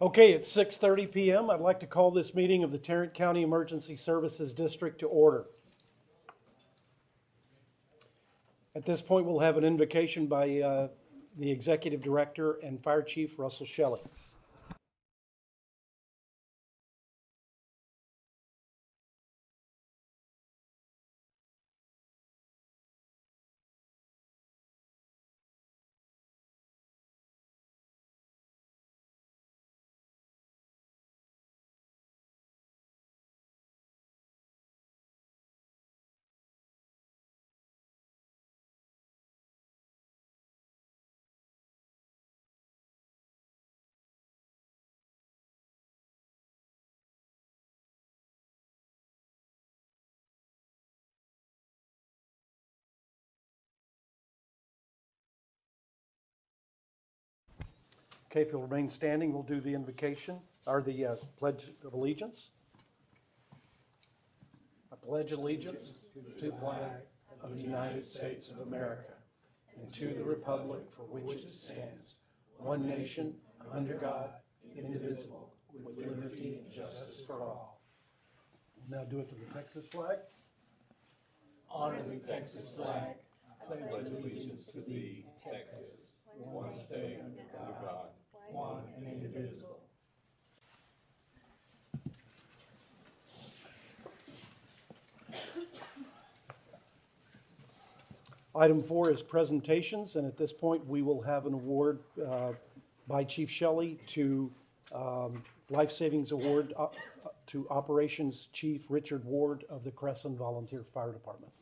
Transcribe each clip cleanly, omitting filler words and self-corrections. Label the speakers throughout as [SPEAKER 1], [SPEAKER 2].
[SPEAKER 1] Okay, it's 6:30 PM. I'd like to call this meeting of the Tarrant County Emergency Services District to order. At this point, we'll have an invocation by the Executive Director and Fire Chief Russell Shelley. Okay, if you'll remain standing, we'll do the invocation, or the Pledge of Allegiance. I pledge allegiance to the flag of the United States of America and to the republic for which it stands, one nation, under God, indivisible, with liberty and justice for all. We'll now do it to the Texas flag.
[SPEAKER 2] Honor the Texas flag. I pledge allegiance to thee, Texas, one state under God, one and indivisible.
[SPEAKER 1] Item 4 is presentations, and at this point, we will have an award by Chief Shelley to Life Savings Award to Operations Chief Richard Ward of the Crescent Volunteer Fire Department.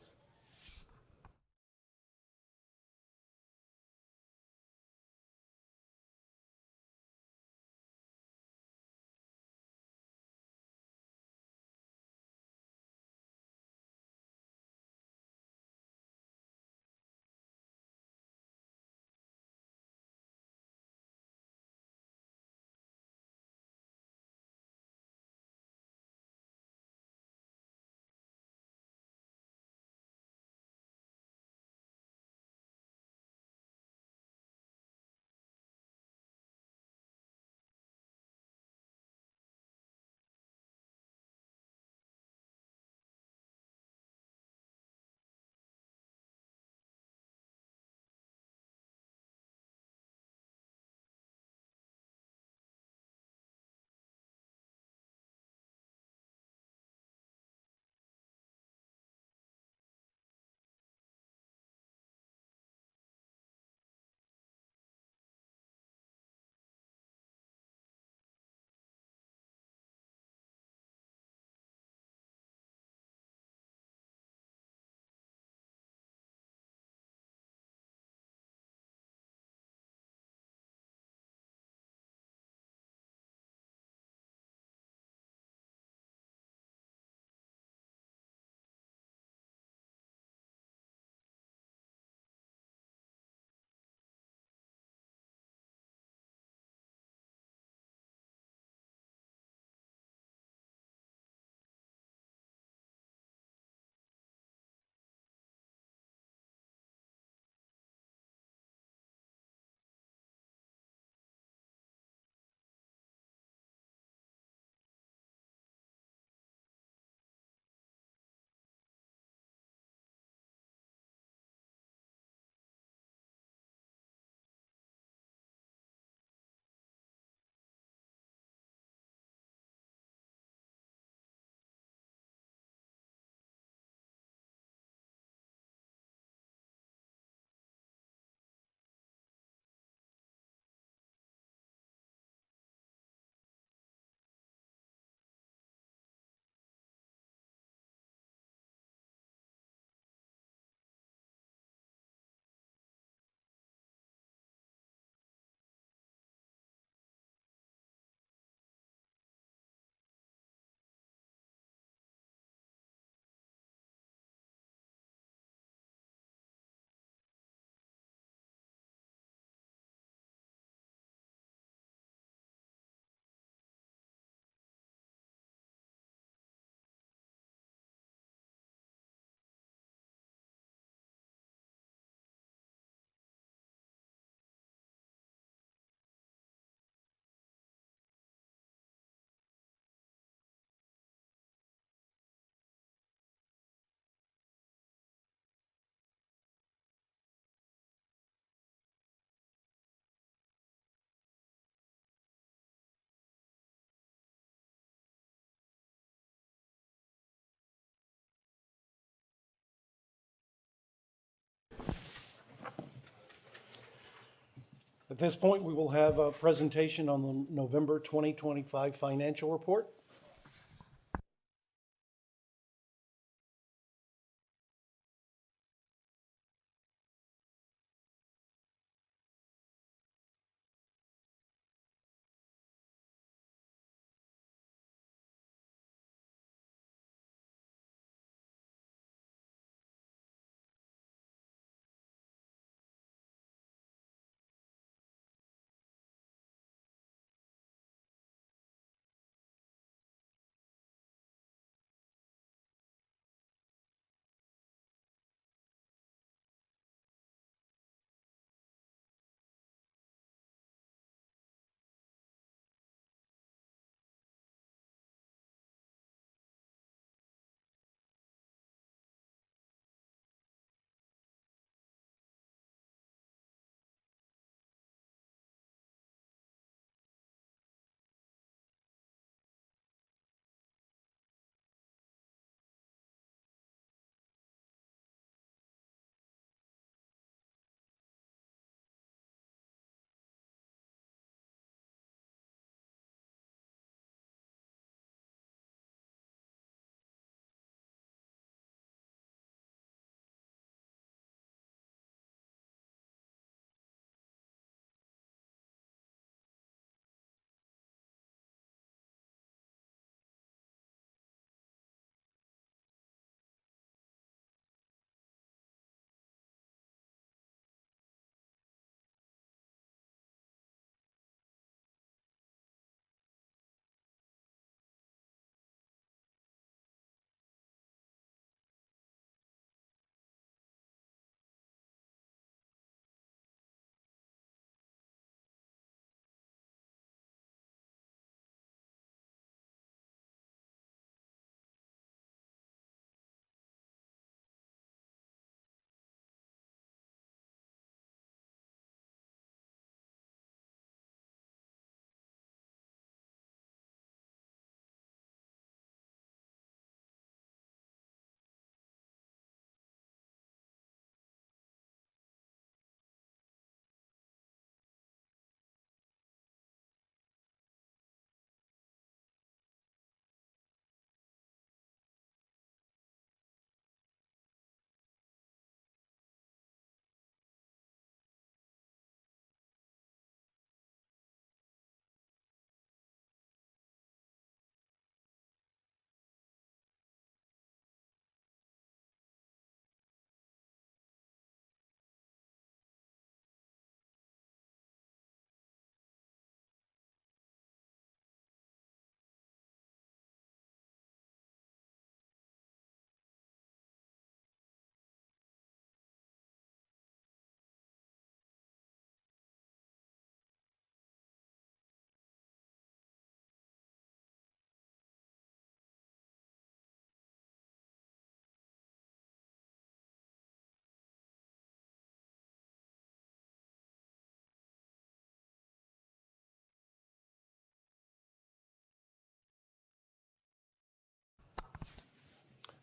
[SPEAKER 1] At this point, we will have a presentation on the November 2025 financial report.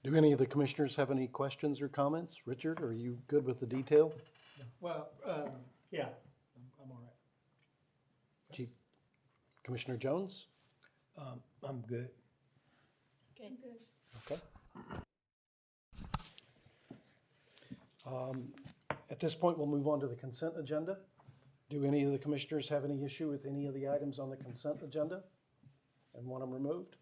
[SPEAKER 1] Do any of the commissioners have any questions or comments? Richard, are you good with the detail?
[SPEAKER 2] Well, yeah, I'm all right.
[SPEAKER 1] Chief Commissioner Jones?
[SPEAKER 2] I'm good.
[SPEAKER 1] Okay. At this point, we'll move on to the consent agenda. Do any of the commissioners have any issue with any of the items on the consent agenda and want them removed?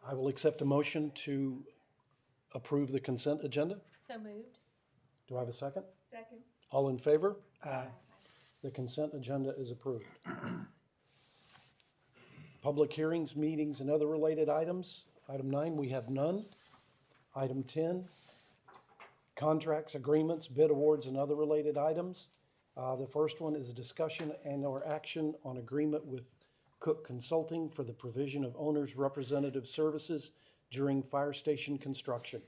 [SPEAKER 1] I will accept a motion to approve the consent agenda.
[SPEAKER 3] So moved.
[SPEAKER 1] Do I have a second?
[SPEAKER 3] Second.
[SPEAKER 1] All in favor? Aye. The consent agenda is approved. Public hearings, meetings, and other related items. Item 9, we have none. Item 10, contracts, agreements, bid awards, and other related items. The first one is a discussion and/or action on agreement with Cook Consulting for the provision of owner's representative services during fire station construction.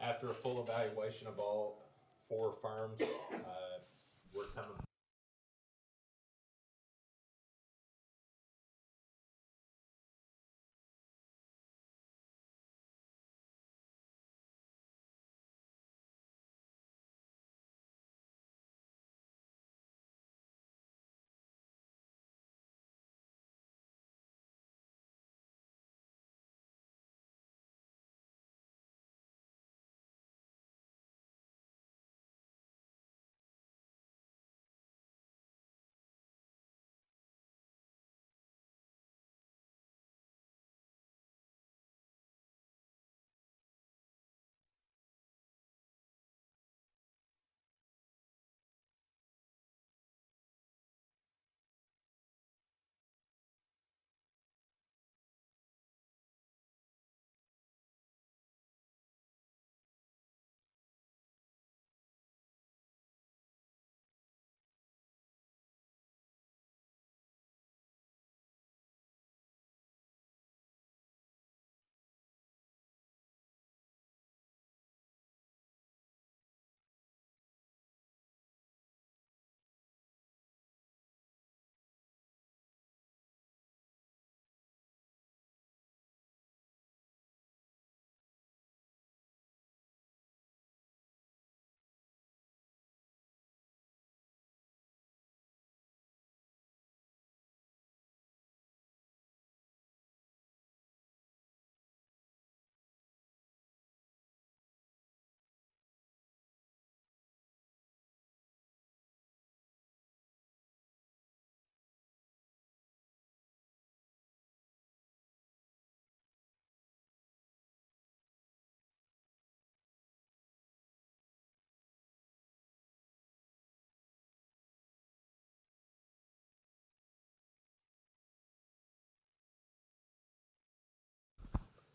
[SPEAKER 3] after a full evaluation of all 4 firms, we're coming.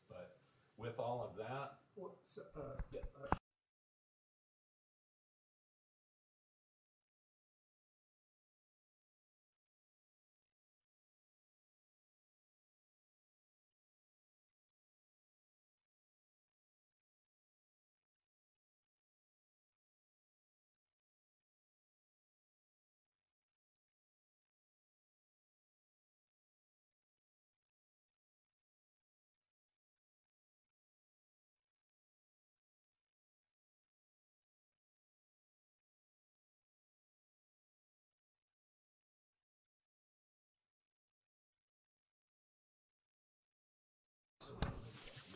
[SPEAKER 3] But with all of that, you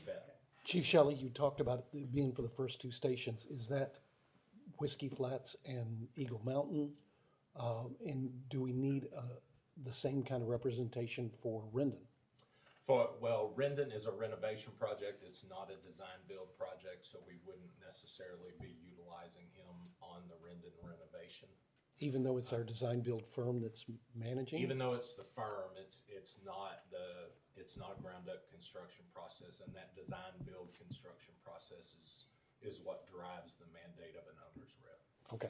[SPEAKER 3] bet.
[SPEAKER 1] Chief Shelley, you talked about it being for the first 2 stations. Is that Whiskey Flats and Eagle Mountain? And do we need the same kind of representation for Rendon?
[SPEAKER 3] Well, Rendon is a renovation project. It's not a design build project, so we wouldn't necessarily be utilizing him on the Rendon renovation.
[SPEAKER 1] Even though it's our design build firm that's managing?
[SPEAKER 3] Even though it's the firm, it's not a ground up construction process, and that design build construction process is what drives the mandate of an owner's rep.
[SPEAKER 1] Okay.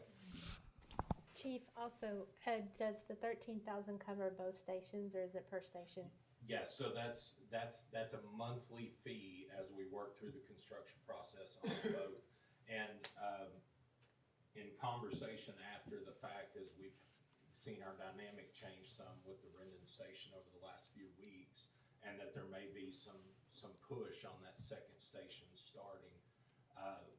[SPEAKER 4] Chief, also, does the 13,000 cover both stations, or is it per station?
[SPEAKER 3] Yes, so that's a monthly fee as we work through the construction process on both. And in conversation after the fact, as we've seen our dynamic change some with the Rendon station over the last few weeks, and that there may be some push on that second station starting,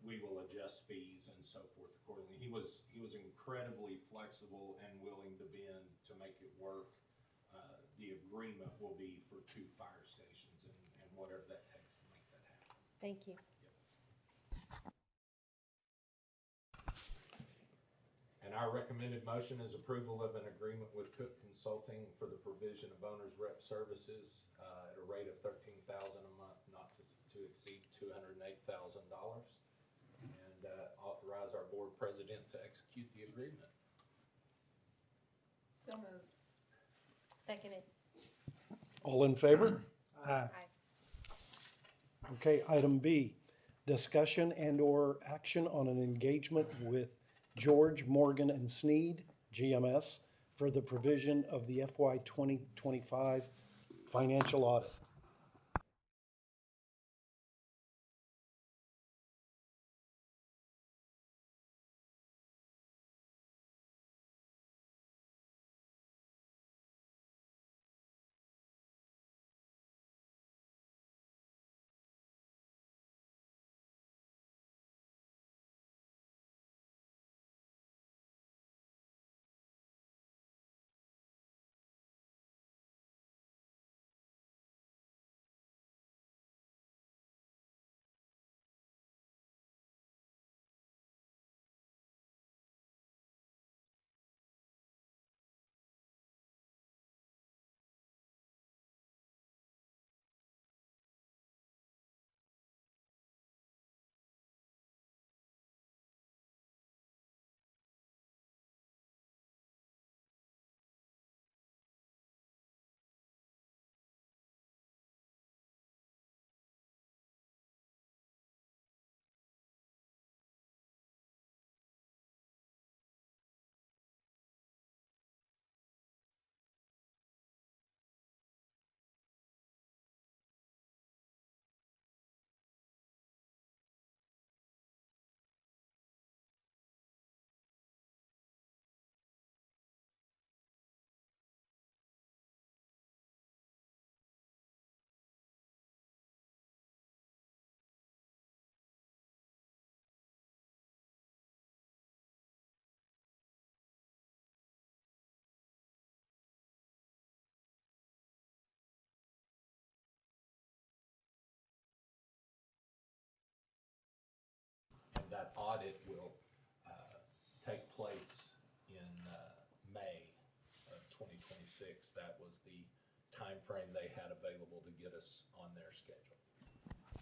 [SPEAKER 3] we will adjust fees and so forth accordingly. He was incredibly flexible and willing to bend to make it work. The agreement will be for 2 fire stations and whatever that takes to make that happen.
[SPEAKER 4] Thank you.
[SPEAKER 3] And our recommended motion is approval of an agreement with Cook Consulting for the provision of owner's rep services at a rate of $13,000 a month, not to exceed $208,000, and authorize our board president to execute the agreement.
[SPEAKER 5] So moved.
[SPEAKER 4] Seconded.
[SPEAKER 1] All in favor?
[SPEAKER 4] Aye.
[SPEAKER 1] Okay, item B, discussion and/or action on an engagement with George Morgan and Sneed, GMS, for the provision of the FY 2025 financial audit.
[SPEAKER 3] 26th. That was the time frame they had available to get us on their schedule.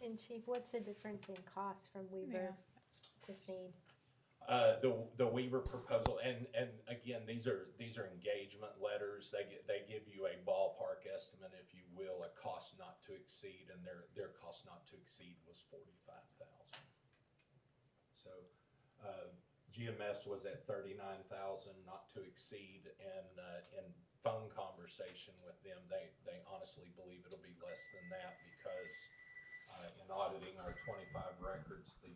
[SPEAKER 4] And Chief, what's the difference in cost from Weaver to Sneed?
[SPEAKER 3] The Weaver proposal, and again, these are engagement letters. They give you a ballpark estimate, if you will, a cost not to exceed, and their cost not to exceed was $45,000. So GMS was at $39,000 not to exceed, and in phone conversation with them, they honestly believe it'll be less than that because in auditing our 25 records, the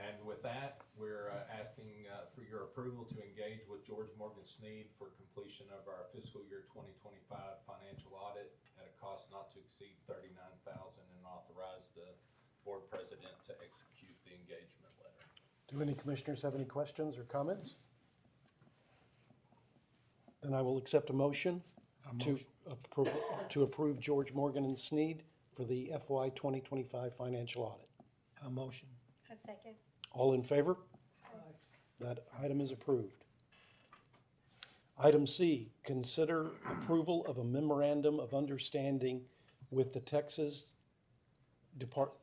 [SPEAKER 3] And with that, we're asking for your approval to engage with George Morgan Sneed for completion of our fiscal year 2025 financial audit at a cost not to exceed $39,000, and authorize the board president to execute the engagement letter.
[SPEAKER 1] Do any commissioners have any questions or comments? Then I will accept a motion to approve George Morgan and Sneed for the FY 2025 financial audit.
[SPEAKER 2] A motion.
[SPEAKER 4] A second.
[SPEAKER 1] All in favor? That item is approved. Item C, consider approval of a memorandum of understanding with the Texas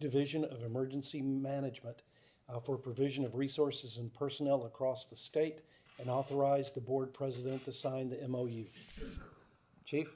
[SPEAKER 1] Division of Emergency Management for provision of resources and personnel across the state, and authorize the board president to sign the MOU. Chief?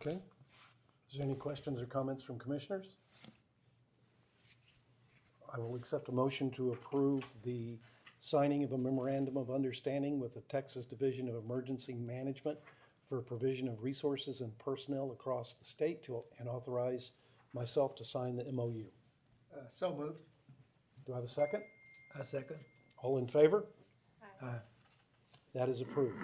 [SPEAKER 1] Okay. Is there any questions or comments from commissioners? I will accept a motion to approve the signing of a memorandum of understanding with the Texas Division of Emergency Management for provision of resources and personnel across the state and authorize myself to sign the MOU.
[SPEAKER 2] So moved.
[SPEAKER 1] Do I have a second?
[SPEAKER 2] A second.
[SPEAKER 1] All in favor?
[SPEAKER 4] Aye.
[SPEAKER 1] That is approved.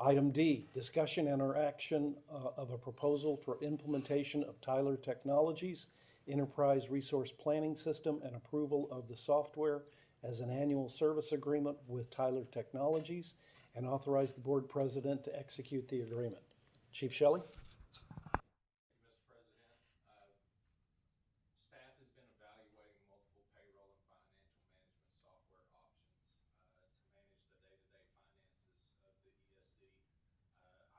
[SPEAKER 1] Item D, discussion and or action of a proposal for implementation of Tyler Technologies Enterprise Resource Planning System and approval of the software as an annual service agreement with Tyler Technologies and authorize the board president to execute the agreement. Chief Shelley?
[SPEAKER 3] Mr. President, staff has been evaluating multiple payroll and financial management software options to manage the day-to-day finances of the ESD.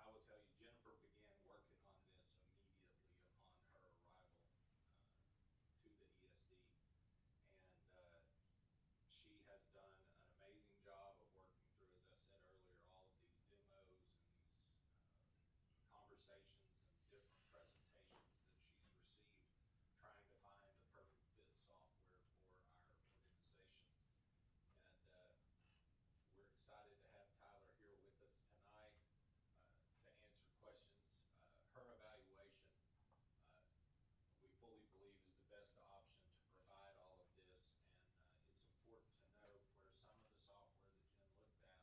[SPEAKER 3] I will tell you, Jennifer began working on this immediately upon her arrival to the ESD, and she has done an amazing job of working through, as I said earlier, all of these demos and these conversations and different presentations that she's received, trying to find the perfect fit software for our organization. And we're excited to have Tyler here with us tonight to answer questions. Her evaluation, we fully believe, is the best option to provide all of this. And it's important to note where some of the software that Jen looked at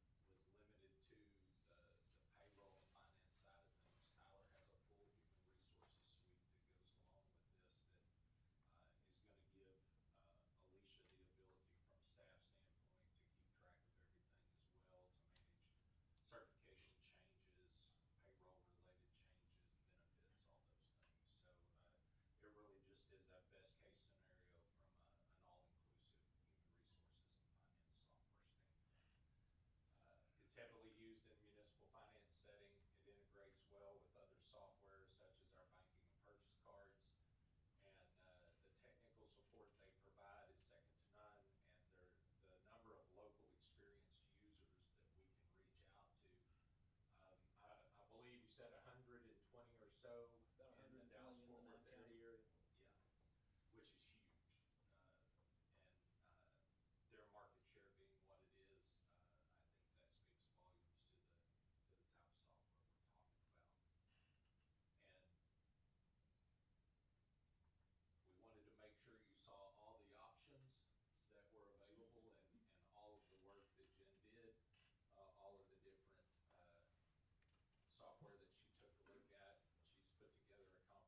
[SPEAKER 3] was limited to the payroll and finance side of things. Tyler has a full human resources suite that goes along with this that is going to give Alicia the ability from a staff standpoint to keep track of everything as well, to manage certification changes, payroll related changes, benefits, all those things. So it really just is that best case scenario from an all-inclusive human resources and finance software standpoint. It's heavily used in municipal finance setting. It integrates well with other software such as our banking and purchase cards. And the technical support they provide is second to none. And the number of local experienced users that we can reach out to. I believe you said 120 or so in the Dallas-Fort Worth area. Yeah, which is huge. And their market share being what it is, I think that speaks volumes to the type of software we're talking about. And we wanted to make sure you saw all the options that were available and all of the work that Jen did, all of the different software that she took a look at. She's put together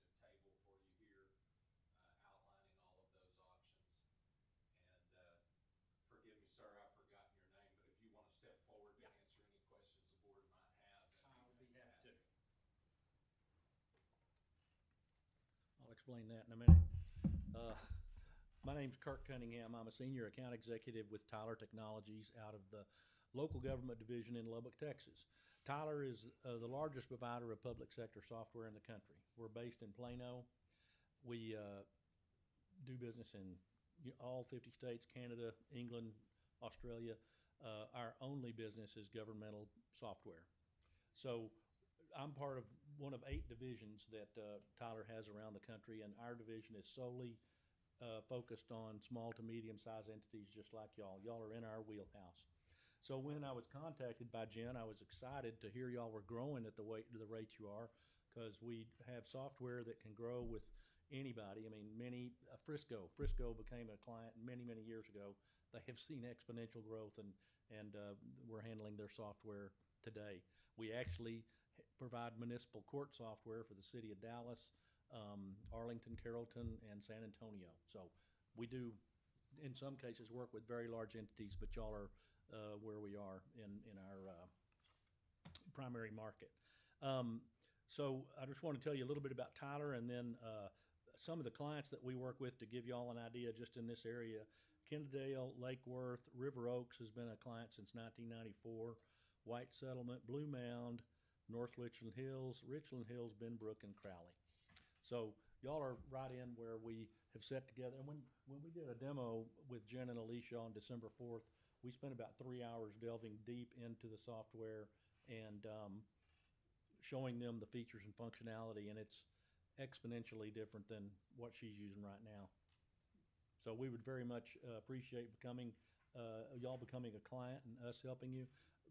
[SPEAKER 3] a comprehensive table for you here outlining all of those options. And forgive me, sir, I've forgotten your name, but if you want to step forward to answer any questions the board might have, that'd be fantastic.
[SPEAKER 5] I'll explain that in a minute. My name's Kirk Cunningham. I'm a senior account executive with Tyler Technologies out of the local government division in Lubbock, Texas. Tyler is the largest provider of public sector software in the country. We're based in Plano. We do business in all 50 states, Canada, England, Australia. Our only business is governmental software. So I'm part of one of 8 divisions that Tyler has around the country, and our division is solely focused on small to medium-sized entities just like y'all. Y'all are in our wheelhouse. So when I was contacted by Jen, I was excited to hear y'all were growing at the rate you are, because we have software that can grow with anybody. I mean, Frisco became a client many years ago. They have seen exponential growth, and we're handling their software today. We actually provide municipal court software for the city of Dallas, Arlington, Carrollton, and San Antonio. So we do, in some cases, work with very large entities, but y'all are where we are in our primary market. So I just want to tell you a little bit about Tyler, and then some of the clients that we work with to give y'all an idea just in this area. Kentdale, Lake Worth, River Oaks has been a client since 1994. White Settlement, Blue Mound, North Richland Hills, Benbrook, and Crowley. So y'all are right in where we have set together. And when we did a demo with Jen and Alicia on December 4th, we spent about 3 hours delving deep into the software and showing them the features and functionality, and it's exponentially different than what she's using right now. So we would very much appreciate y'all becoming a client and us helping you.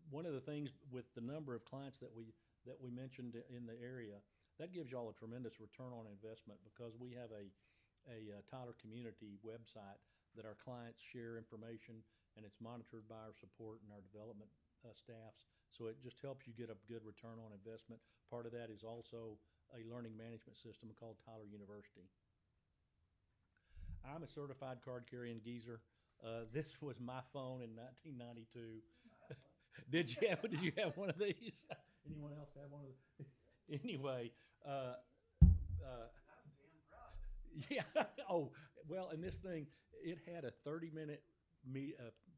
[SPEAKER 5] One of the things with the number of clients that we mentioned in the area, that gives y'all a tremendous return on investment, because we have a Tyler community website that our clients share information, and it's monitored by our support and our development staffs. So it just helps you get a good return on investment. Part of that is also a learning management system called Tyler University. I'm a certified card carrying geezer. This was my phone in 1992. Did you have one of these? Anyone else have one of these? Anyway, yeah. Oh, well, and this thing, it had a 30-minute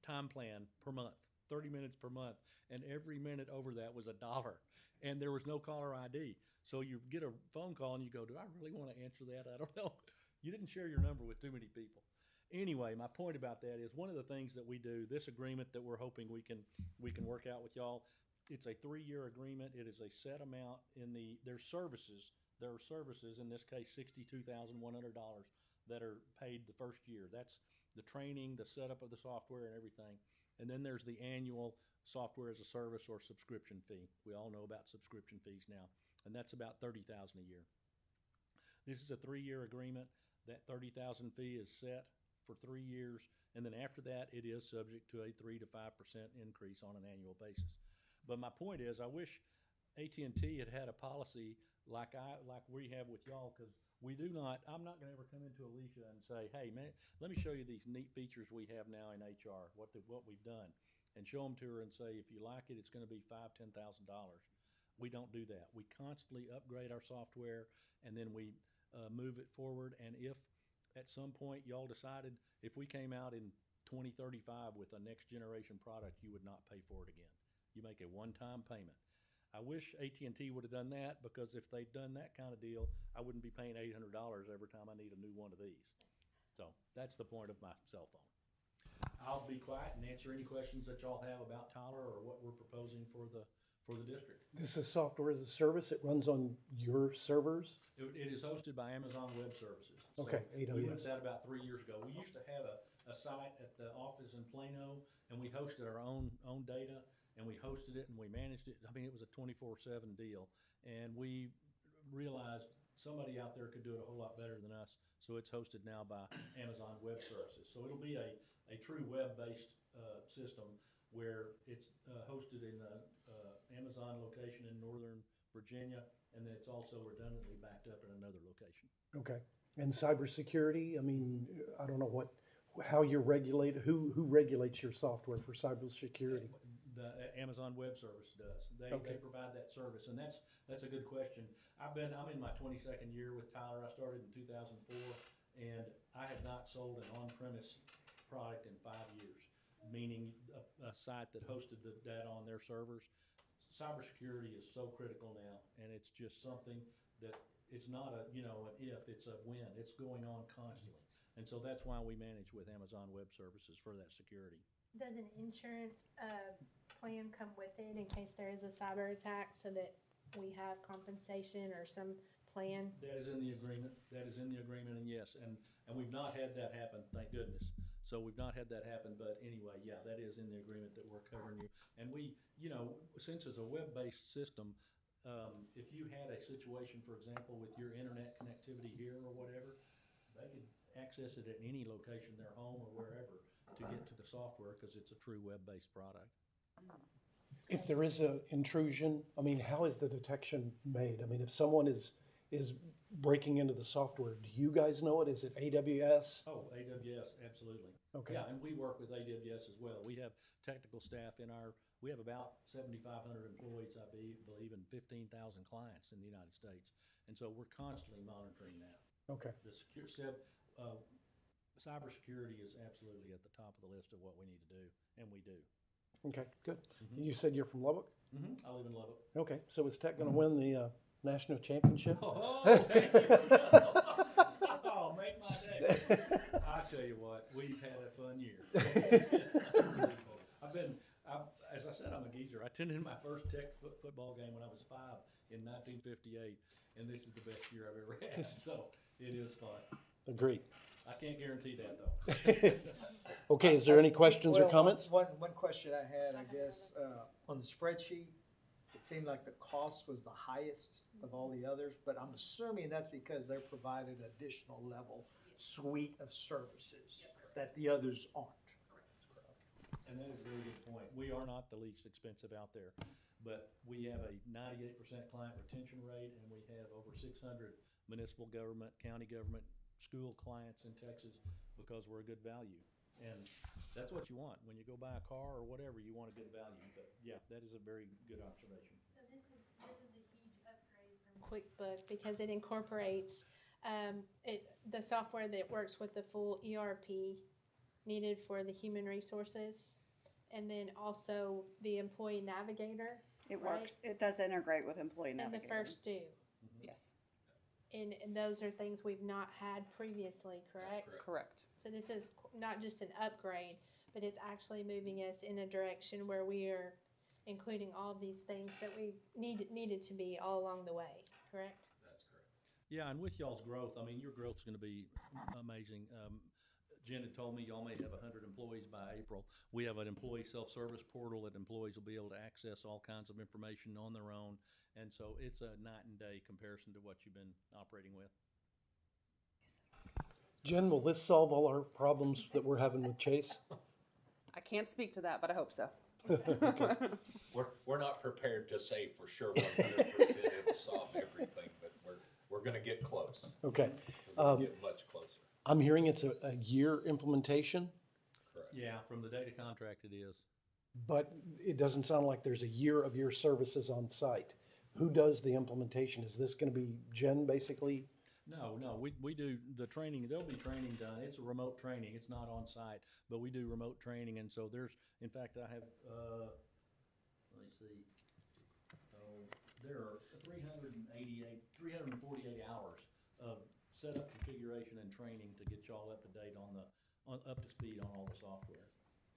[SPEAKER 5] time plan per month, 30 minutes per month, and every minute over that was $1, and there was no caller ID. So you get a phone call and you go, do I really want to answer that? I don't know. You didn't share your number with too many people. Anyway, my point about that is one of the things that we do, this agreement that we're hoping we can work out with y'all, it's a 3-year agreement. It is a set amount there's services. There are services, in this case, $62,100 that are paid the first year. That's the training, the setup of the software and everything. And then there's the annual software as a service or subscription fee. We all know about subscription fees now, and that's about $30,000 a year. This is a 3-year agreement. That $30,000 fee is set for 3 years, and then after that, it is subject to a 3 to 5% increase on an annual basis. But my point is, I wish AT&T had a policy like we have with y'all, because I'm not going to ever come into Alicia and say, hey, man, let me show you these neat features we have now in HR, what we've done, and show them to her and say, if you like it, it's going to be $5,000, $10,000. We don't do that. We constantly upgrade our software, and then we move it forward. And if at some point y'all decided, if we came out in 2035 with a next generation product, you would not pay for it again. You make a one-time payment. I wish AT&T would have done that, because if they'd done that kind of deal, I wouldn't be paying $800 every time I need a new one of these. So that's the point of my cell phone. I'll be quiet and answer any questions that y'all have about Tyler or what we're proposing for the district.
[SPEAKER 1] This is software as a service. It runs on your servers?
[SPEAKER 5] It is hosted by Amazon Web Services.
[SPEAKER 1] Okay,
[SPEAKER 5] So we went
[SPEAKER 1] AWS.
[SPEAKER 5] that about 3 years ago. We used to have a site at the office in Plano, and we hosted our own data, and we hosted it and we managed it. I mean, it was a 24/7 deal, and we realized somebody out there could do it a whole lot better than us. So it's hosted now by Amazon Web Services. So it'll be a true web-based system where it's hosted in the Amazon location in Northern Virginia, and then it's also redundantly backed up in another location.
[SPEAKER 1] Okay. And cybersecurity, I mean, I don't know how you're regulated, who regulates your software for cybersecurity?
[SPEAKER 5] The Amazon Web Service does. They provide that service, and that's a good question. I'm in my 22nd year with Tyler. I started in 2004, and I have not sold an on-premise product in 5 years, meaning a site that hosted the data on their servers. Cybersecurity is so critical now, and it's just something that it's not an if, it's a when. It's going on constantly. And so that's why we manage with Amazon Web Services for that security.
[SPEAKER 4] Does an insurance plan come with it in case there is a cyber attack, so that we have compensation or some plan?
[SPEAKER 5] That is in the agreement. And yes, and we've not had that happen, thank goodness. So we've not had that happen, but anyway, yeah, that is in the agreement that we're covering you. And we, since it's a web-based system, if you had a situation, for example, with your internet connectivity here or whatever, they could access it at any location, their home or wherever, to get to the software, because it's a true web-based product.
[SPEAKER 1] If there is an intrusion, I mean, how is the detection made? I mean, if someone is breaking into the software, do you guys know it? Is it AWS?
[SPEAKER 5] Oh, AWS, absolutely.
[SPEAKER 1] Okay.
[SPEAKER 5] Yeah, and we work with AWS as well. We have technical staff we have about 7,500 employees, I believe, and 15,000 clients in the United States. And so we're constantly monitoring that.
[SPEAKER 1] Okay.
[SPEAKER 5] The cybersecurity is absolutely at the top of the list of what we need to do, and we do.
[SPEAKER 1] Okay, good. You said you're from Lubbock?
[SPEAKER 5] I live in Lubbock.
[SPEAKER 1] Okay, so is Tech going to win the national championship?
[SPEAKER 5] Oh, oh, make my day. I tell you what, we've had a fun year. As I said, I'm a geezer. I attended my first Tech football game when I was 5 in 1958, and this is the best year I've ever had. So it is fun.
[SPEAKER 1] Agreed.
[SPEAKER 5] I can't guarantee that though.
[SPEAKER 1] Okay, is there any questions or
[SPEAKER 2] Well,
[SPEAKER 1] comments?
[SPEAKER 2] One question I had, I guess, on the spreadsheet, it seemed like the cost was the highest of all the others, but I'm assuming that's because they're provided additional level suite of services that the others aren't.
[SPEAKER 5] And that is a very good point. We are not the least expensive out there, but we have a 98% client retention rate, and we have over 600 municipal government, county government, school clients in Texas because we're a good value. And that's what you want. When you go buy a car or whatever, you want a good value. But yeah, that is a very good observation.
[SPEAKER 4] So this is a huge upgrade from QuickBooks because it incorporates the software that works with the full ERP needed for the human resources, and then also the employee navigator.
[SPEAKER 6] It
[SPEAKER 4] right?
[SPEAKER 6] works, it does integrate with Employee
[SPEAKER 4] And the
[SPEAKER 6] Navigator.
[SPEAKER 4] first do.
[SPEAKER 6] Yes,
[SPEAKER 4] And those are things we've not had previously, correct?
[SPEAKER 6] correct.
[SPEAKER 4] So this is not just an upgrade, but it's actually moving us in a direction where we are including all of these things that we needed to be all along the way, correct?
[SPEAKER 3] That's correct.
[SPEAKER 5] Yeah, and with y'all's growth, I mean, your growth's gonna be amazing. Jen had told me y'all may have 100 employees by April. We have an employee self-service portal that employees will be able to access all kinds of information on their own. And so it's a night and day comparison to what you've been operating with.
[SPEAKER 1] Jen, will this solve all our problems that we're having with Chase?
[SPEAKER 6] I can't speak to that, but I hope so.
[SPEAKER 3] We're not prepared to say for sure 100% it'll solve everything, but we're gonna get close.
[SPEAKER 1] Okay.
[SPEAKER 3] We're gonna get much closer.
[SPEAKER 1] I'm hearing it's a year implementation,
[SPEAKER 3] Correct.
[SPEAKER 5] Yeah, from the data contract it is.
[SPEAKER 1] but it doesn't sound like there's a year of your services on site. Who does the implementation? Is this gonna be Jen, basically?
[SPEAKER 5] No, we do the training, there'll be training done. It's a remote training, it's not on site, but we do remote training, and so there's, in fact, I have, let me see. There are 348 hours of setup, configuration, and training to get y'all up to date up to speed on all the software.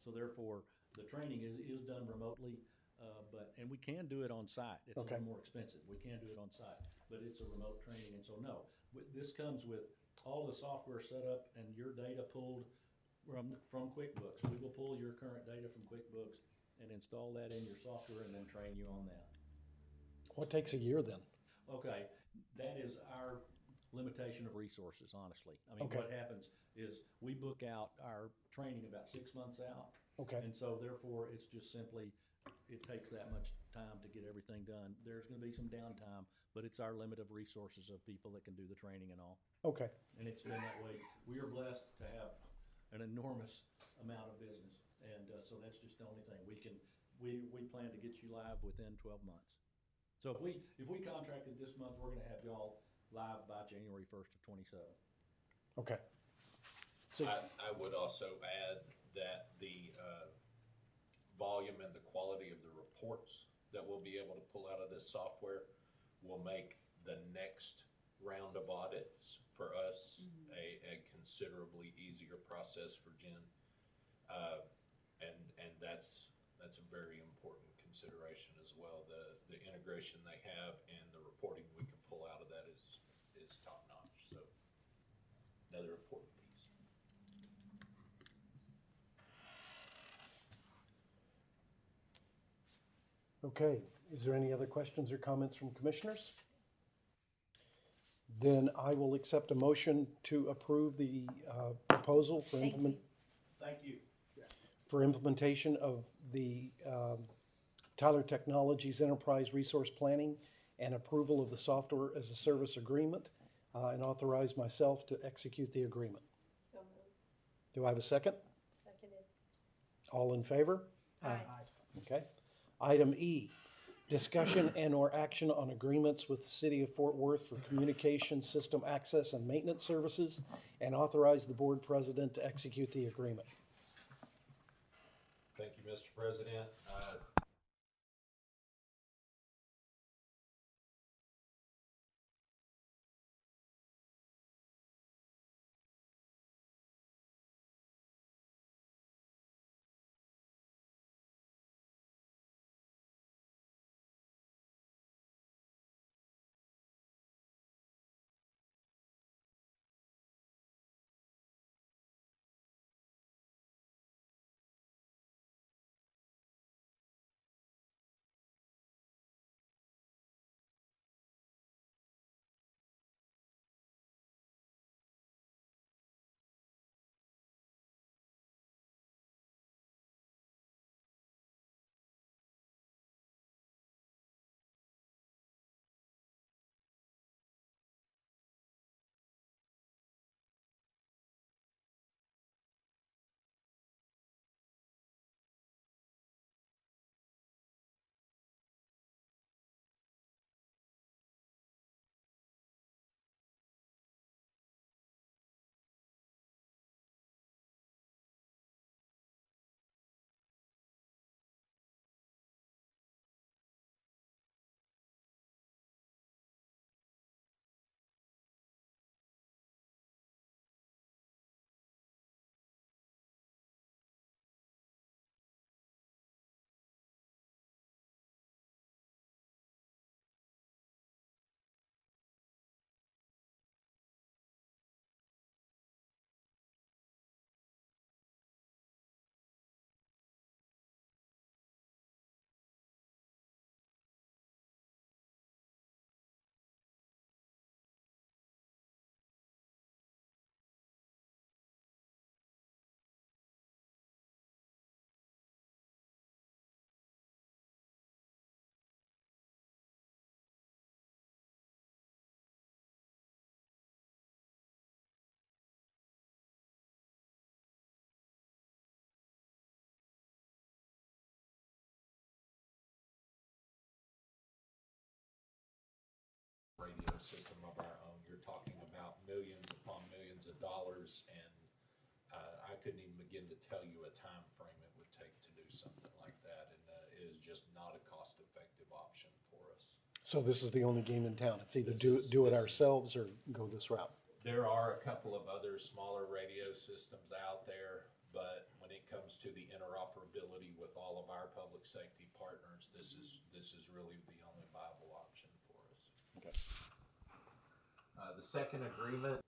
[SPEAKER 5] So therefore, the training is done remotely, and we can do it on site. It's a
[SPEAKER 1] Okay.
[SPEAKER 5] little more expensive. We can do it on site, but it's a remote training, and so no. This comes with all the software set up and your data pulled from QuickBooks. We will pull your current data from QuickBooks and install that in your software and then train you on that.
[SPEAKER 1] What takes a year then?
[SPEAKER 5] Okay, that is our limitation of resources, honestly. I mean,
[SPEAKER 1] Okay.
[SPEAKER 5] what happens is we book out our training about 6 months out.
[SPEAKER 1] Okay,
[SPEAKER 5] And so therefore, it's just simply, it takes that much time to get everything done. There's gonna be some downtime, but it's our limit of resources of people that can do the training and all.
[SPEAKER 1] okay,
[SPEAKER 5] And it's been that way. We are blessed to have an enormous amount of business. And so that's just the only thing. We plan to get you live within 12 months. So if we contracted this month, we're gonna have y'all live by January 1st of 27.
[SPEAKER 1] okay. So,
[SPEAKER 3] I would also add that the volume and the quality of the reports that we'll be able to pull out of this software will make the next round of audits for us a considerably easier process for Jen. And that's a very important consideration as well. The integration they have and the reporting we can pull out of that is top notch. So another important piece.
[SPEAKER 1] okay, is there any other questions or comments from commissioners? Then I will accept a motion to approve the proposal for
[SPEAKER 4] Thank you.
[SPEAKER 5] Thank you.
[SPEAKER 1] for implementation of the Tyler Technologies Enterprise Resource Planning and approval of the software as a service agreement, and authorize myself to execute the agreement.
[SPEAKER 4] So moved.
[SPEAKER 1] Do I have a second?
[SPEAKER 4] Seconded.
[SPEAKER 1] All in favor?
[SPEAKER 4] Aye.
[SPEAKER 1] Okay. Item E, discussion and/or action on agreements with the City of Fort Worth for communication system access and maintenance services, and authorize the board president to execute the agreement.
[SPEAKER 3] Thank you, Mr. President. millions upon millions of dollars, and I couldn't even begin to tell you a time frame it would take to do something like that, and it is just not a cost-effective option for us.
[SPEAKER 1] So this is the only game in town. It's either
[SPEAKER 3] This
[SPEAKER 1] do it
[SPEAKER 3] is-
[SPEAKER 1] ourselves or go this route.
[SPEAKER 3] There are a couple of other smaller radio systems out there, but when it comes to the interoperability with all of our public safety partners, this is really the only viable option for us.
[SPEAKER 1] Okay.
[SPEAKER 3] The second agreement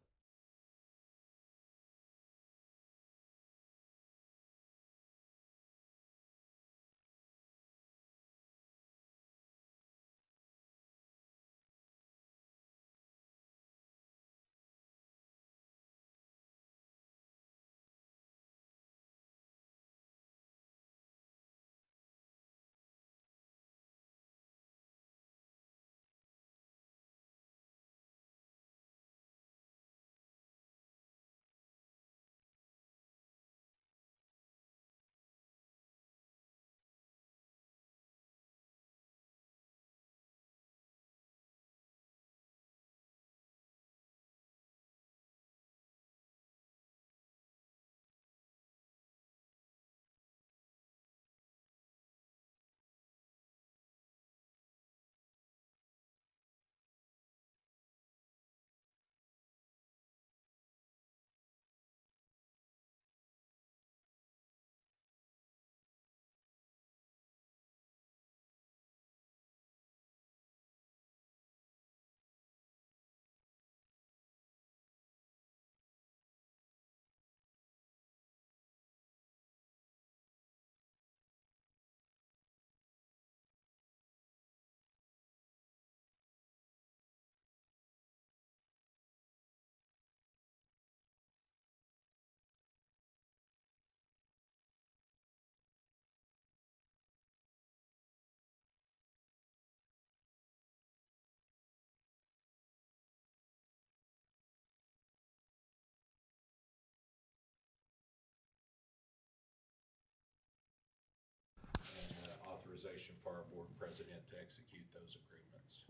[SPEAKER 3] and authorization for our board president to execute those agreements.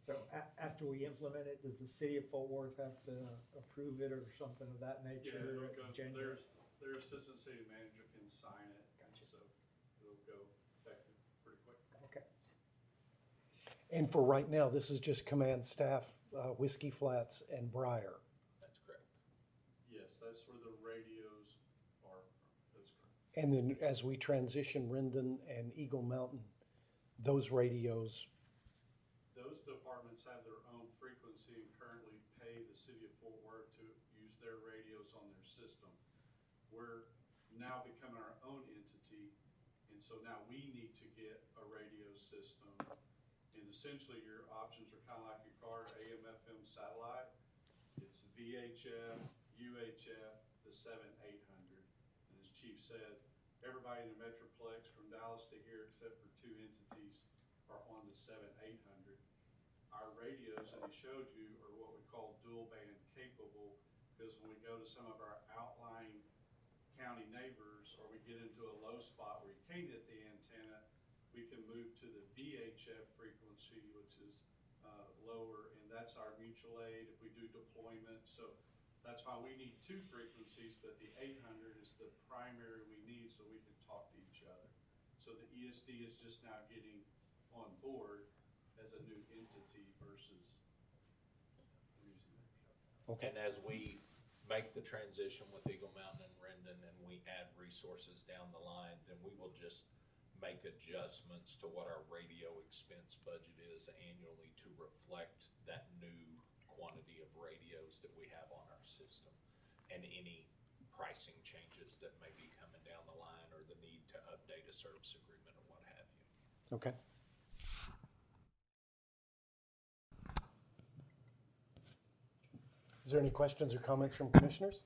[SPEAKER 2] So after we implement it, does the city of Fort Worth have to approve it or something of that
[SPEAKER 7] Yeah,
[SPEAKER 2] nature?
[SPEAKER 7] it'll
[SPEAKER 2] in
[SPEAKER 7] go,
[SPEAKER 2] January?
[SPEAKER 7] their assistant city manager can sign it,
[SPEAKER 2] Gotcha.
[SPEAKER 7] so it'll go effective pretty quick.
[SPEAKER 2] Okay.
[SPEAKER 1] And for right now, this is just command staff, Whiskey Flats and Briar.
[SPEAKER 3] That's correct.
[SPEAKER 7] Yes, that's where the radios are, that's correct.
[SPEAKER 1] And then as we transition Rendon and Eagle Mountain, those radios,
[SPEAKER 7] Those departments have their own frequency and currently pay the city of Fort Worth to use their radios on their system. We're now becoming our own entity, and so now we need to get a radio system. And essentially, your options are kind of like your car, AM, FM, satellite. It's VHF, UHF, the 7-800. And as Chief said, everybody in the Metroplex from Dallas to here, except for two entities, are on the 7-800. Our radios, and he showed you, are what we call dual band capable, because when we go to some of our outlying county neighbors, or we get into a low spot where you can't hit the antenna, we can move to the VHF frequency, which is lower, and that's our mutual aid if we do deployment. So that's why we need two frequencies, but the 800 is the primary we need so we can talk to each other. So the ESD is just now getting on board as a new entity versus using it.
[SPEAKER 1] okay,
[SPEAKER 3] And as we make the transition with Eagle Mountain and Rendon and we add resources down the line, then we will just make adjustments to what our radio expense budget is annually to reflect that new quantity of radios that we have on our system and any pricing changes that may be coming down the line or the need to update a service agreement or what have you.
[SPEAKER 1] okay. Is there any questions or comments from commissioners?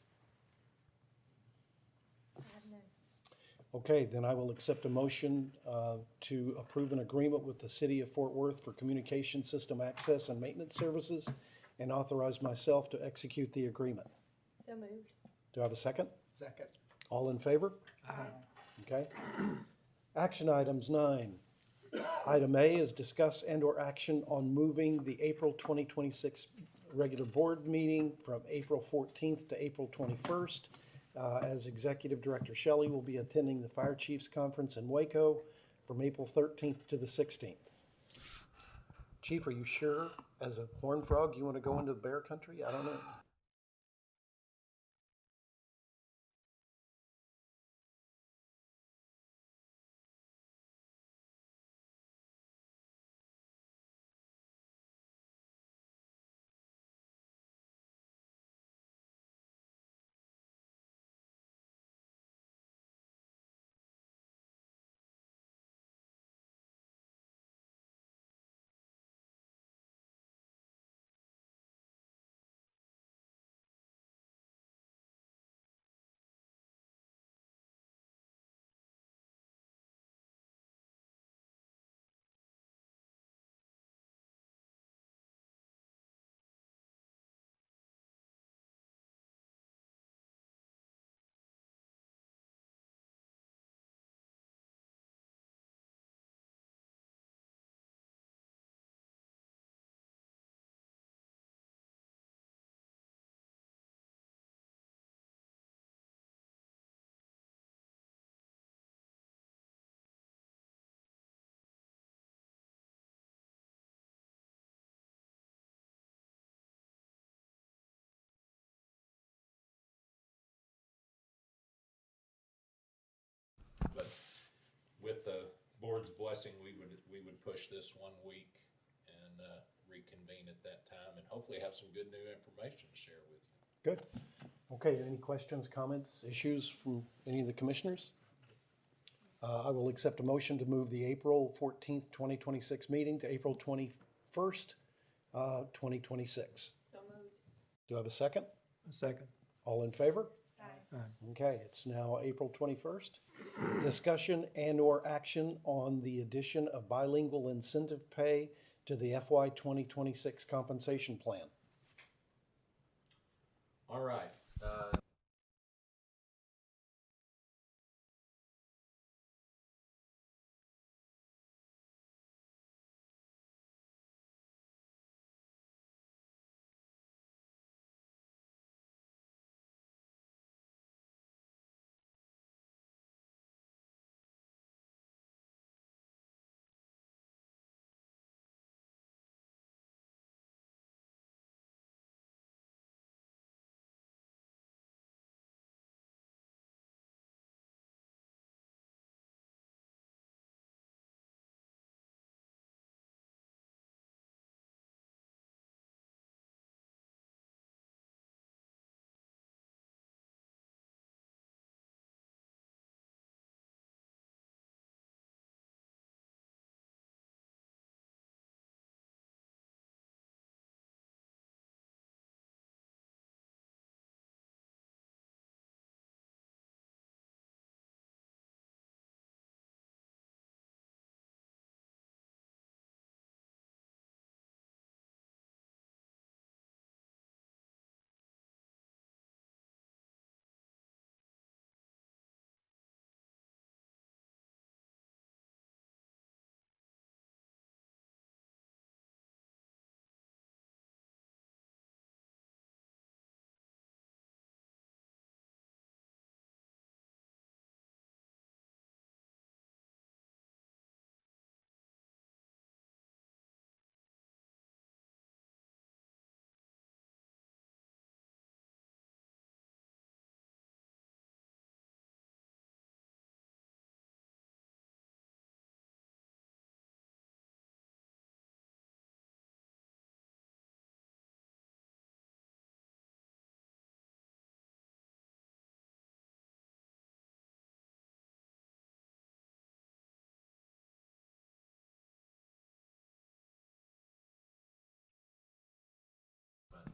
[SPEAKER 4] I have none.
[SPEAKER 1] Okay, then I will accept a motion to approve an agreement with the City of Fort Worth for communication system access and maintenance services and authorize myself to execute the agreement.
[SPEAKER 4] So moved.
[SPEAKER 1] Do I have a second?
[SPEAKER 2] Second.
[SPEAKER 1] All in favor? Okay. Action items 9. Item A is discuss and/or action on moving the April 2026 regular board meeting from April 14th to April 21st. As Executive Director Shelley will be attending the Fire Chiefs Conference in Waco from April 13th to the 16th. Chief, are you sure, as a horned frog, you want to go into the bear country? I don't know.
[SPEAKER 3] But with the board's blessing, we would push this 1 week and reconvene at that time and hopefully have some good new information to share with you.
[SPEAKER 1] Good. Okay, any questions, comments, issues from any of the commissioners? I will accept a motion to move the April 14th, 2026 meeting to April 21st, 2026.
[SPEAKER 4] So moved.
[SPEAKER 1] Do I have a second?
[SPEAKER 2] A second.
[SPEAKER 1] All in favor?
[SPEAKER 4] Aye.
[SPEAKER 1] Okay, it's now April 21st. Discussion and/or action on the addition of bilingual incentive pay to the FY 2026 compensation plan.
[SPEAKER 3] All right.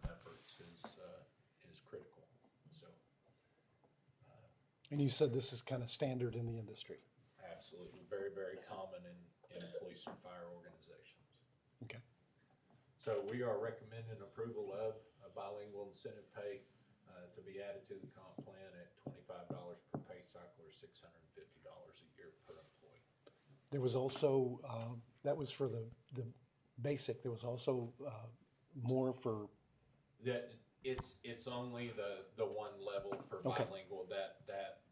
[SPEAKER 3] Efforts is critical. So,
[SPEAKER 1] And you said this is kind of standard in the industry.
[SPEAKER 3] absolutely, very, very common in police and fire organizations.
[SPEAKER 1] Okay.
[SPEAKER 3] So we are recommending approval of a bilingual incentive pay to be added to the comp plan at $25 per pay cycle or $650 a year per employee.
[SPEAKER 1] There was also, that was for the basic, there was also more for
[SPEAKER 3] That, it's only the one level for
[SPEAKER 1] Okay.
[SPEAKER 3] bilingual that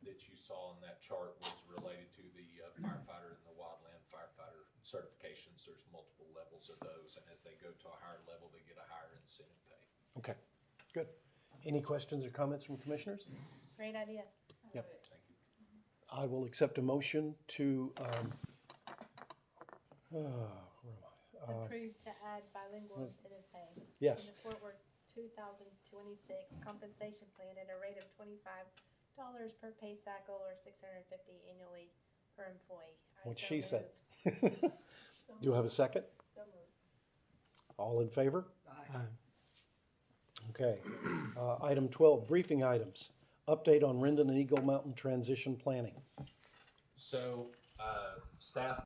[SPEAKER 3] you saw on that chart was related to the firefighter and the wildland firefighter certifications. There's multiple levels of those, and as they go to a higher level, they get a higher incentive pay.
[SPEAKER 1] Okay, good. Any questions or comments from commissioners?
[SPEAKER 4] Great idea.
[SPEAKER 1] Yep.
[SPEAKER 3] Thank you.
[SPEAKER 1] I will accept a motion to, where am I?
[SPEAKER 4] Approved to add bilingual incentive pay.
[SPEAKER 1] Yes.
[SPEAKER 4] In the Fort Worth 2026 compensation plan at a rate of $25 per pay cycle or $650 annually per employee. I
[SPEAKER 1] What
[SPEAKER 4] so
[SPEAKER 1] she said.
[SPEAKER 4] move.
[SPEAKER 1] Do I have a second?
[SPEAKER 4] So moved.
[SPEAKER 1] All in favor?
[SPEAKER 2] Aye.
[SPEAKER 1] Okay. Item 12, briefing items. Update on Rendon and Eagle Mountain transition planning.
[SPEAKER 3] So, staff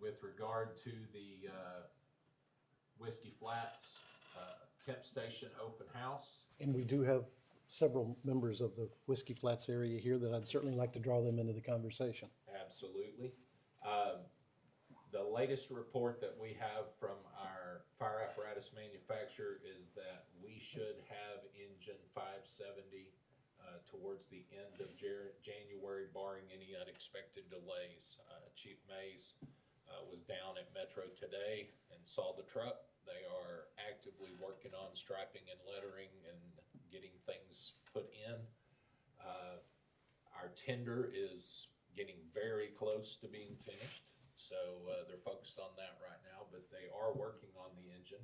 [SPEAKER 3] with regard to the Whiskey Flats temp station open house.
[SPEAKER 1] And we do have several members of the Whiskey Flats area here that I'd certainly like to draw them into the conversation.
[SPEAKER 3] Absolutely. The latest report that we have from our fire apparatus manufacturer is that we should have engine 570 towards the end of January, barring any unexpected delays. Chief Mays was down at Metro today and saw the truck. They are actively working on striping and lettering and getting things put in. Our tender is getting very close to being finished, so they're focused on that right now, but they are working on the engine.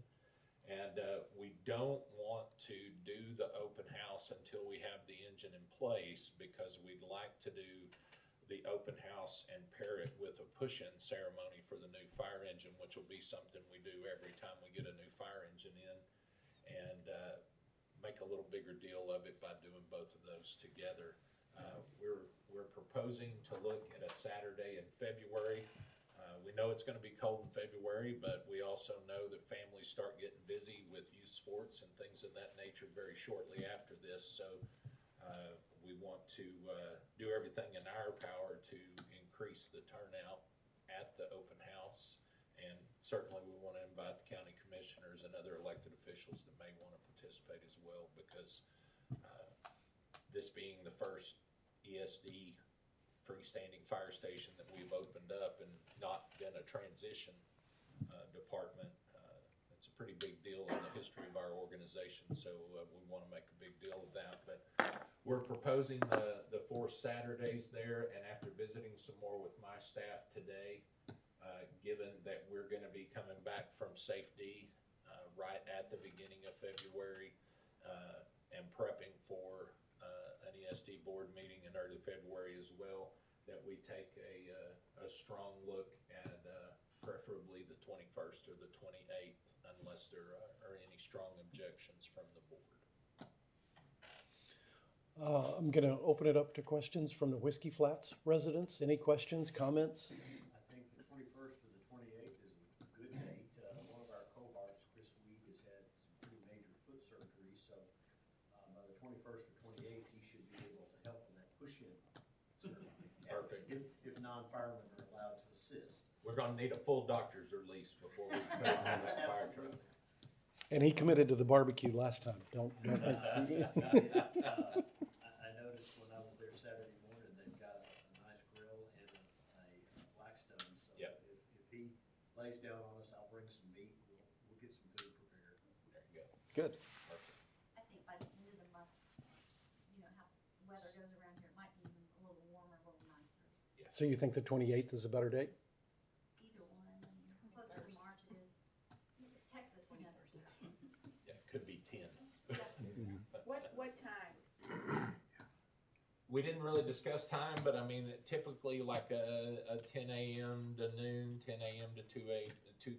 [SPEAKER 3] And we don't want to do the open house until we have the engine in place, because we'd like to do the open house and pair it with a push-in ceremony for the new fire engine, which will be something we do every time we get a new fire engine in, and make a little bigger deal of it by doing both of those together. We're proposing to look at a Saturday in February. We know it's going to be cold in February, but we also know that families start getting busy with youth sports and things of that nature very shortly after this. So we want to do everything in our power to increase the turnout at the open house. And certainly we want to invite the county commissioners and other elected officials that may want to participate as well, because this being the first ESD freestanding fire station that we've opened up and not been a transition department, it's a pretty big deal in the history of our organization, so we want to make a big deal of that. But we're proposing the 4 Saturdays there, and after visiting some more with my staff today, given that we're going to be coming back from safety right at the beginning of February and prepping for an ESD board meeting in early February as well, that we take a strong look at preferably the 21st or the 28th, unless there are any strong objections from the board.
[SPEAKER 1] I'm going to open it up to questions from the Whiskey Flats residents. Any questions, comments?
[SPEAKER 8] I think the 21st or the 28th is a good date. One of our cohorts, Chris Weed, has had some so, by the 21st or 28th, he should be able to help in that push-in.
[SPEAKER 3] Perfect.
[SPEAKER 8] If non-firemen are allowed to assist.
[SPEAKER 3] We're gonna need a full doctor's release before we put him on that fire truck.
[SPEAKER 1] And he committed to the barbecue last time. Don't think.
[SPEAKER 8] I noticed when I was there Saturday morning, they've got a nice grill and a Blackstone, so
[SPEAKER 3] Yep.
[SPEAKER 8] if he lays down on us, I'll bring some meat, we'll get some food prepared.
[SPEAKER 3] There you go.
[SPEAKER 1] Good.
[SPEAKER 3] Perfect.
[SPEAKER 9] I think by the end of the month, you know, how weather goes around here, it might be even a little warmer, a little nicer.
[SPEAKER 1] So you think the 28th is a better date?
[SPEAKER 9] Either one, I mean, closer to March it is. It's Texas, who knows?
[SPEAKER 3] Yeah, it could be 10.
[SPEAKER 10] What time?
[SPEAKER 3] We didn't really discuss time, but I mean, typically like a 10 a.m. to noon, 10 a.m. to 2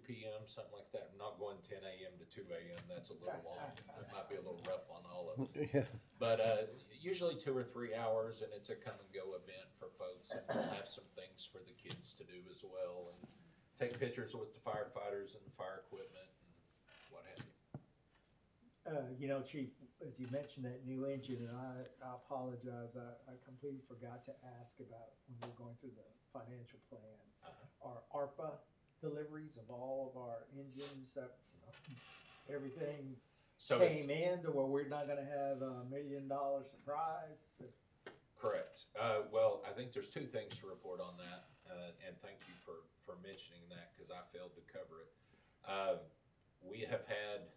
[SPEAKER 3] p.m., something like that. I'm not going 10 a.m. to 2 a.m. That's a little long. It might be a little rough on all of us.
[SPEAKER 1] Yeah.
[SPEAKER 3] But usually 2 or 3 hours, and it's a come and go event for folks. And we'll have some things for the kids to do as well, and take pictures with the firefighters and the fire equipment and what have you.
[SPEAKER 2] You know, Chief, as you mentioned that new engine, and I apologize, I completely forgot to ask about when we were going through the financial plan. Our ARPA deliveries of all of our engines, everything
[SPEAKER 3] So
[SPEAKER 2] came in to where we're not gonna have $1 million surprise?
[SPEAKER 3] correct. Well, I think there's 2 things to report on that, and thank you for mentioning that because I failed to cover it. We have had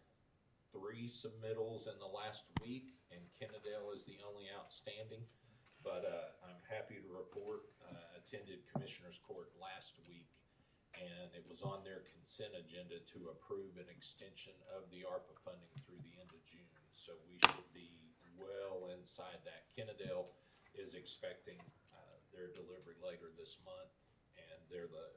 [SPEAKER 3] 3 submittals in the last week, and Kennedale is the only outstanding. But I'm happy to report, attended Commissioner's Court last week, and it was on their consent agenda to approve an extension of the ARPA funding through the end of June. So we should be well inside that. Kennedale is expecting their delivery later this month, and they're the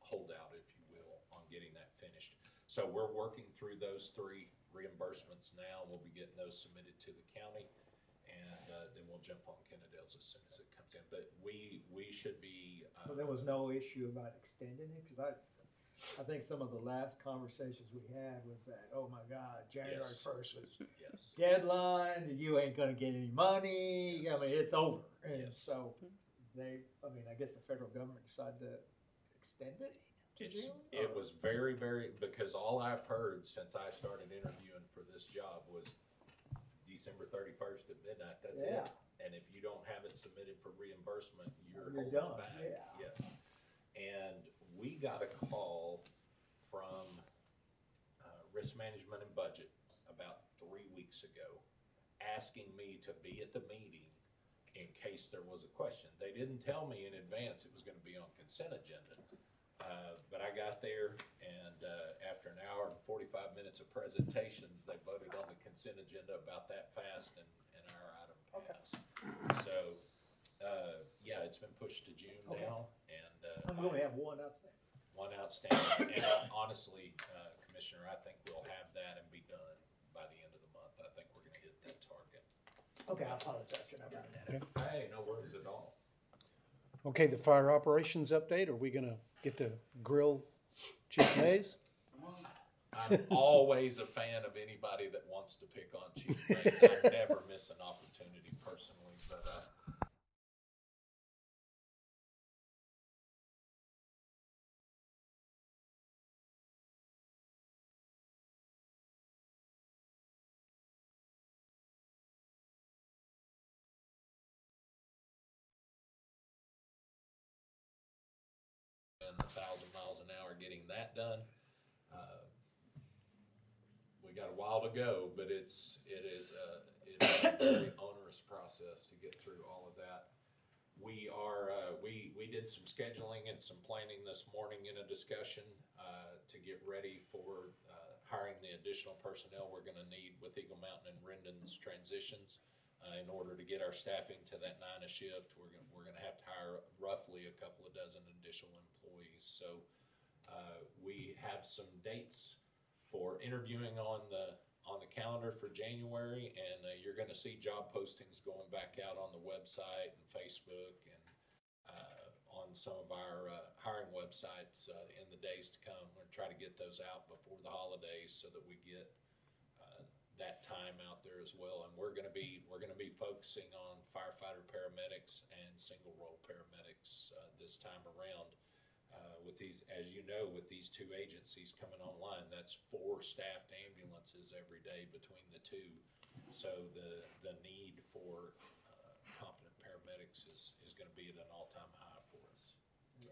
[SPEAKER 3] holdout, if you will, on getting that finished. So we're working through those 3 reimbursements now. We'll be getting those submitted to the county, and then we'll jump on Kennedale's as soon as it comes in. But we should be.
[SPEAKER 2] So there was no issue about extending it? Because I think some of the last conversations we had was that, oh my God, January
[SPEAKER 3] Yes.
[SPEAKER 2] 1st was
[SPEAKER 3] Yes.
[SPEAKER 2] deadline, you ain't gonna get any money, I mean, it's over. And
[SPEAKER 3] Yes.
[SPEAKER 2] so I guess the federal government decided to extend it to June?
[SPEAKER 3] It was very, very, because all I've heard since I started interviewing for this job was December 31st at midnight, that's it.
[SPEAKER 2] Yeah.
[SPEAKER 3] And if you don't have it submitted for reimbursement, you're
[SPEAKER 2] You're
[SPEAKER 3] holding
[SPEAKER 2] done,
[SPEAKER 3] back.
[SPEAKER 2] yeah.
[SPEAKER 3] Yes. And we got a call from Risk Management and Budget about 3 weeks ago, asking me to be at the meeting in case there was a question. They didn't tell me in advance it was gonna be on consent agenda. But I got there, and after an hour and 45 minutes of presentations, they voted on the consent agenda about that fast, and our item passed. So, yeah, it's been pushed to June now, and
[SPEAKER 2] I'm gonna have one outstanding.
[SPEAKER 3] one outstanding. And honestly, Commissioner, I think we'll have that and be done by the end of the month. I think we're gonna hit that target.
[SPEAKER 2] Okay, I apologize for not bringing that up.
[SPEAKER 3] Hey, no worries at all.
[SPEAKER 1] Okay, the fire operations update. Are we gonna get to grill Chief Mays?
[SPEAKER 3] I'm always a fan of anybody that wants to pick on Chief Mays. I never miss an opportunity personally, but and 1,000 miles an hour getting that done. We got a while to go, but it is a very onerous process to get through all of that. We did some scheduling and some planning this morning in a discussion to get ready for hiring the additional personnel we're going to need with Eagle Mountain and Rendon's transitions. In order to get our staffing to that 9 a shift, we're going to have to hire roughly a couple of dozen additional employees. So we have some dates for interviewing on the calendar for January, and you're going to see job postings going back out on the website and Facebook and on some of our hiring websites in the days to come. We're going to try to get those out before the holidays so that we get that time out there as well. And we're gonna be focusing on firefighter paramedics and single role paramedics, this time around. With these, as you know, with these two agencies coming online, that's 4 staffed ambulances every day between the two. So the need for competent paramedics is gonna be at an all-time high for us.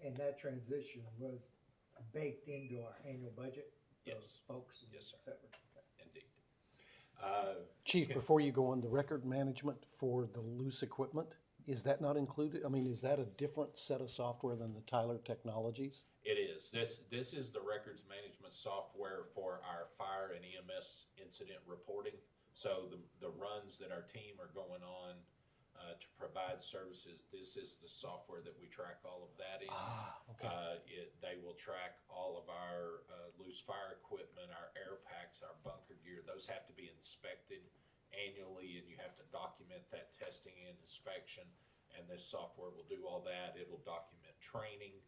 [SPEAKER 2] And that transition was baked into our annual budget?
[SPEAKER 3] Yes.
[SPEAKER 2] Those folks? and
[SPEAKER 3] Yes, sir.
[SPEAKER 2] et cetera. Okay.
[SPEAKER 3] Indeed.
[SPEAKER 1] Chief, before you go on, the record management for the loose equipment, is that not included? I mean, is that a different set of software than the Tyler Technologies?
[SPEAKER 3] It is. This is the records management software for our fire and EMS incident reporting. So the runs that our team are going on to provide services, this is the software that we track all of that in.
[SPEAKER 1] Okay.
[SPEAKER 3] They will track all of our loose fire equipment, our air packs, our bunker gear. Those have to be inspected annually, and you have to document that testing and inspection. And this software will do all that. It'll document training.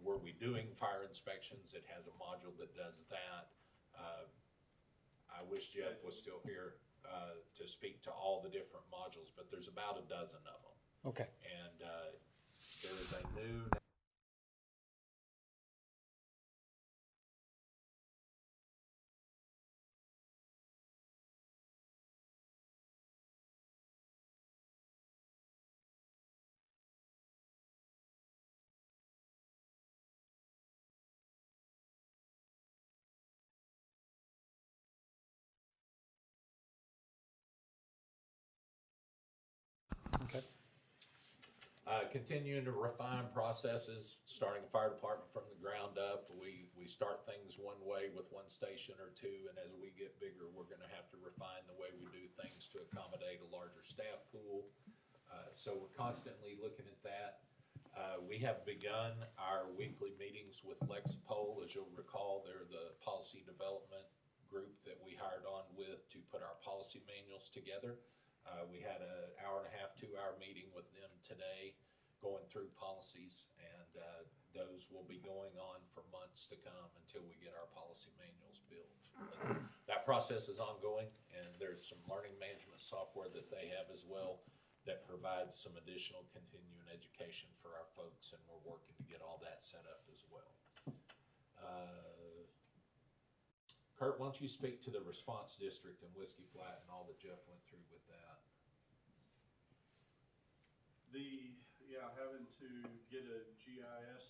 [SPEAKER 3] Were we doing fire inspections? It has a module that does that. I wish Jeff was still here to speak to all the different modules, but there's about a dozen of them.
[SPEAKER 1] Okay.
[SPEAKER 3] And there is a new
[SPEAKER 1] Okay.
[SPEAKER 3] Continuing to refine processes, starting a fire department from the ground up. We start things one way with one station or two, and as we get bigger, we're gonna have to refine the way we do things to accommodate a larger staff pool. So we're constantly looking at that. We have begun our weekly meetings with Lexipol. As you'll recall, they're the policy development group that we hired on with to put our policy manuals together. We had an hour and a half, 2-hour meeting with them today, going through policies, and those will be going on for months to come until we get our policy manuals built. But that process is ongoing, and there's some learning management software that they have as well that provides some additional continuing education for our folks, and we're working to get all that set up as well. Kurt, why don't you speak to the response district in Whiskey Flat and all that Jeff went through with that?
[SPEAKER 7] Having to get a GIS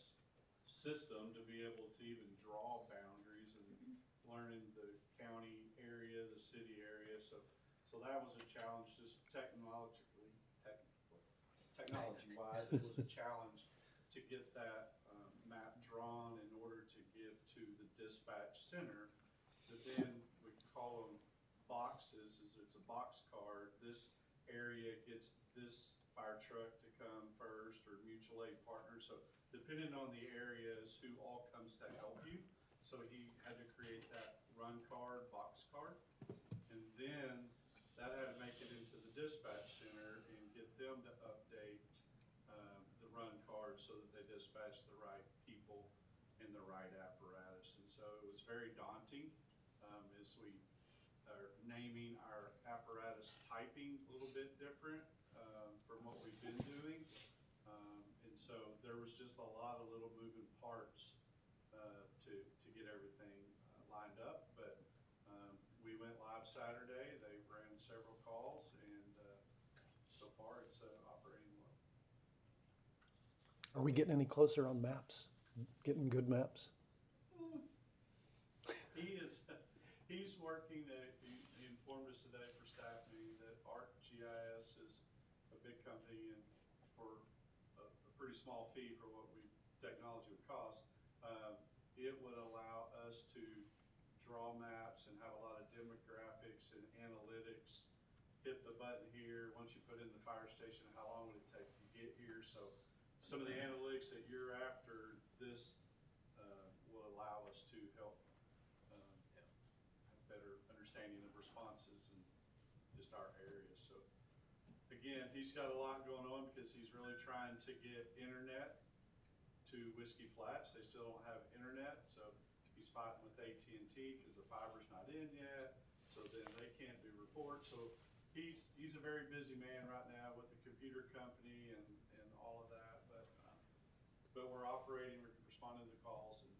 [SPEAKER 7] system to be able to even draw boundaries and learning the county area, the city area. So that was a challenge, just technology-wise, it was a challenge to get that map drawn in order to give to the dispatch center. But then we call them boxes, it's a box card. This area gets this fire truck to come first, or mutual aid partners. So depending on the areas, who all comes to help you. So he had to create that run card, box card, and then that had to make it into the dispatch center and get them to update the run card so that they dispatch the right people in the right apparatus. And so it was very daunting as we are naming our apparatus typing a little bit different from what we've been doing. And so there was just a lot of little moving parts to get everything lined up. But we went live Saturday. They ran several calls, and so far it's operating well.
[SPEAKER 1] Are we getting any closer on maps? Getting good maps?
[SPEAKER 7] He's working, he informed us today for staff meeting that ArcGIS is a big company, and for a pretty small fee for what technology would cost, it would allow us to draw maps and have a lot of demographics and analytics. Hit the button here, once you put in the fire station, how long would it take to get here? So some of the analytics that you're after, this will allow us to help have better understanding of responses in just our area. So again, he's got a lot going on because he's really trying to get internet to Whiskey Flats. They still don't have internet, so he's fighting with AT&T because the fiber's not in yet. So then they can't do reports. So he's a very busy man right now with the computer company and all of that. But we're operating, we're responding to calls, and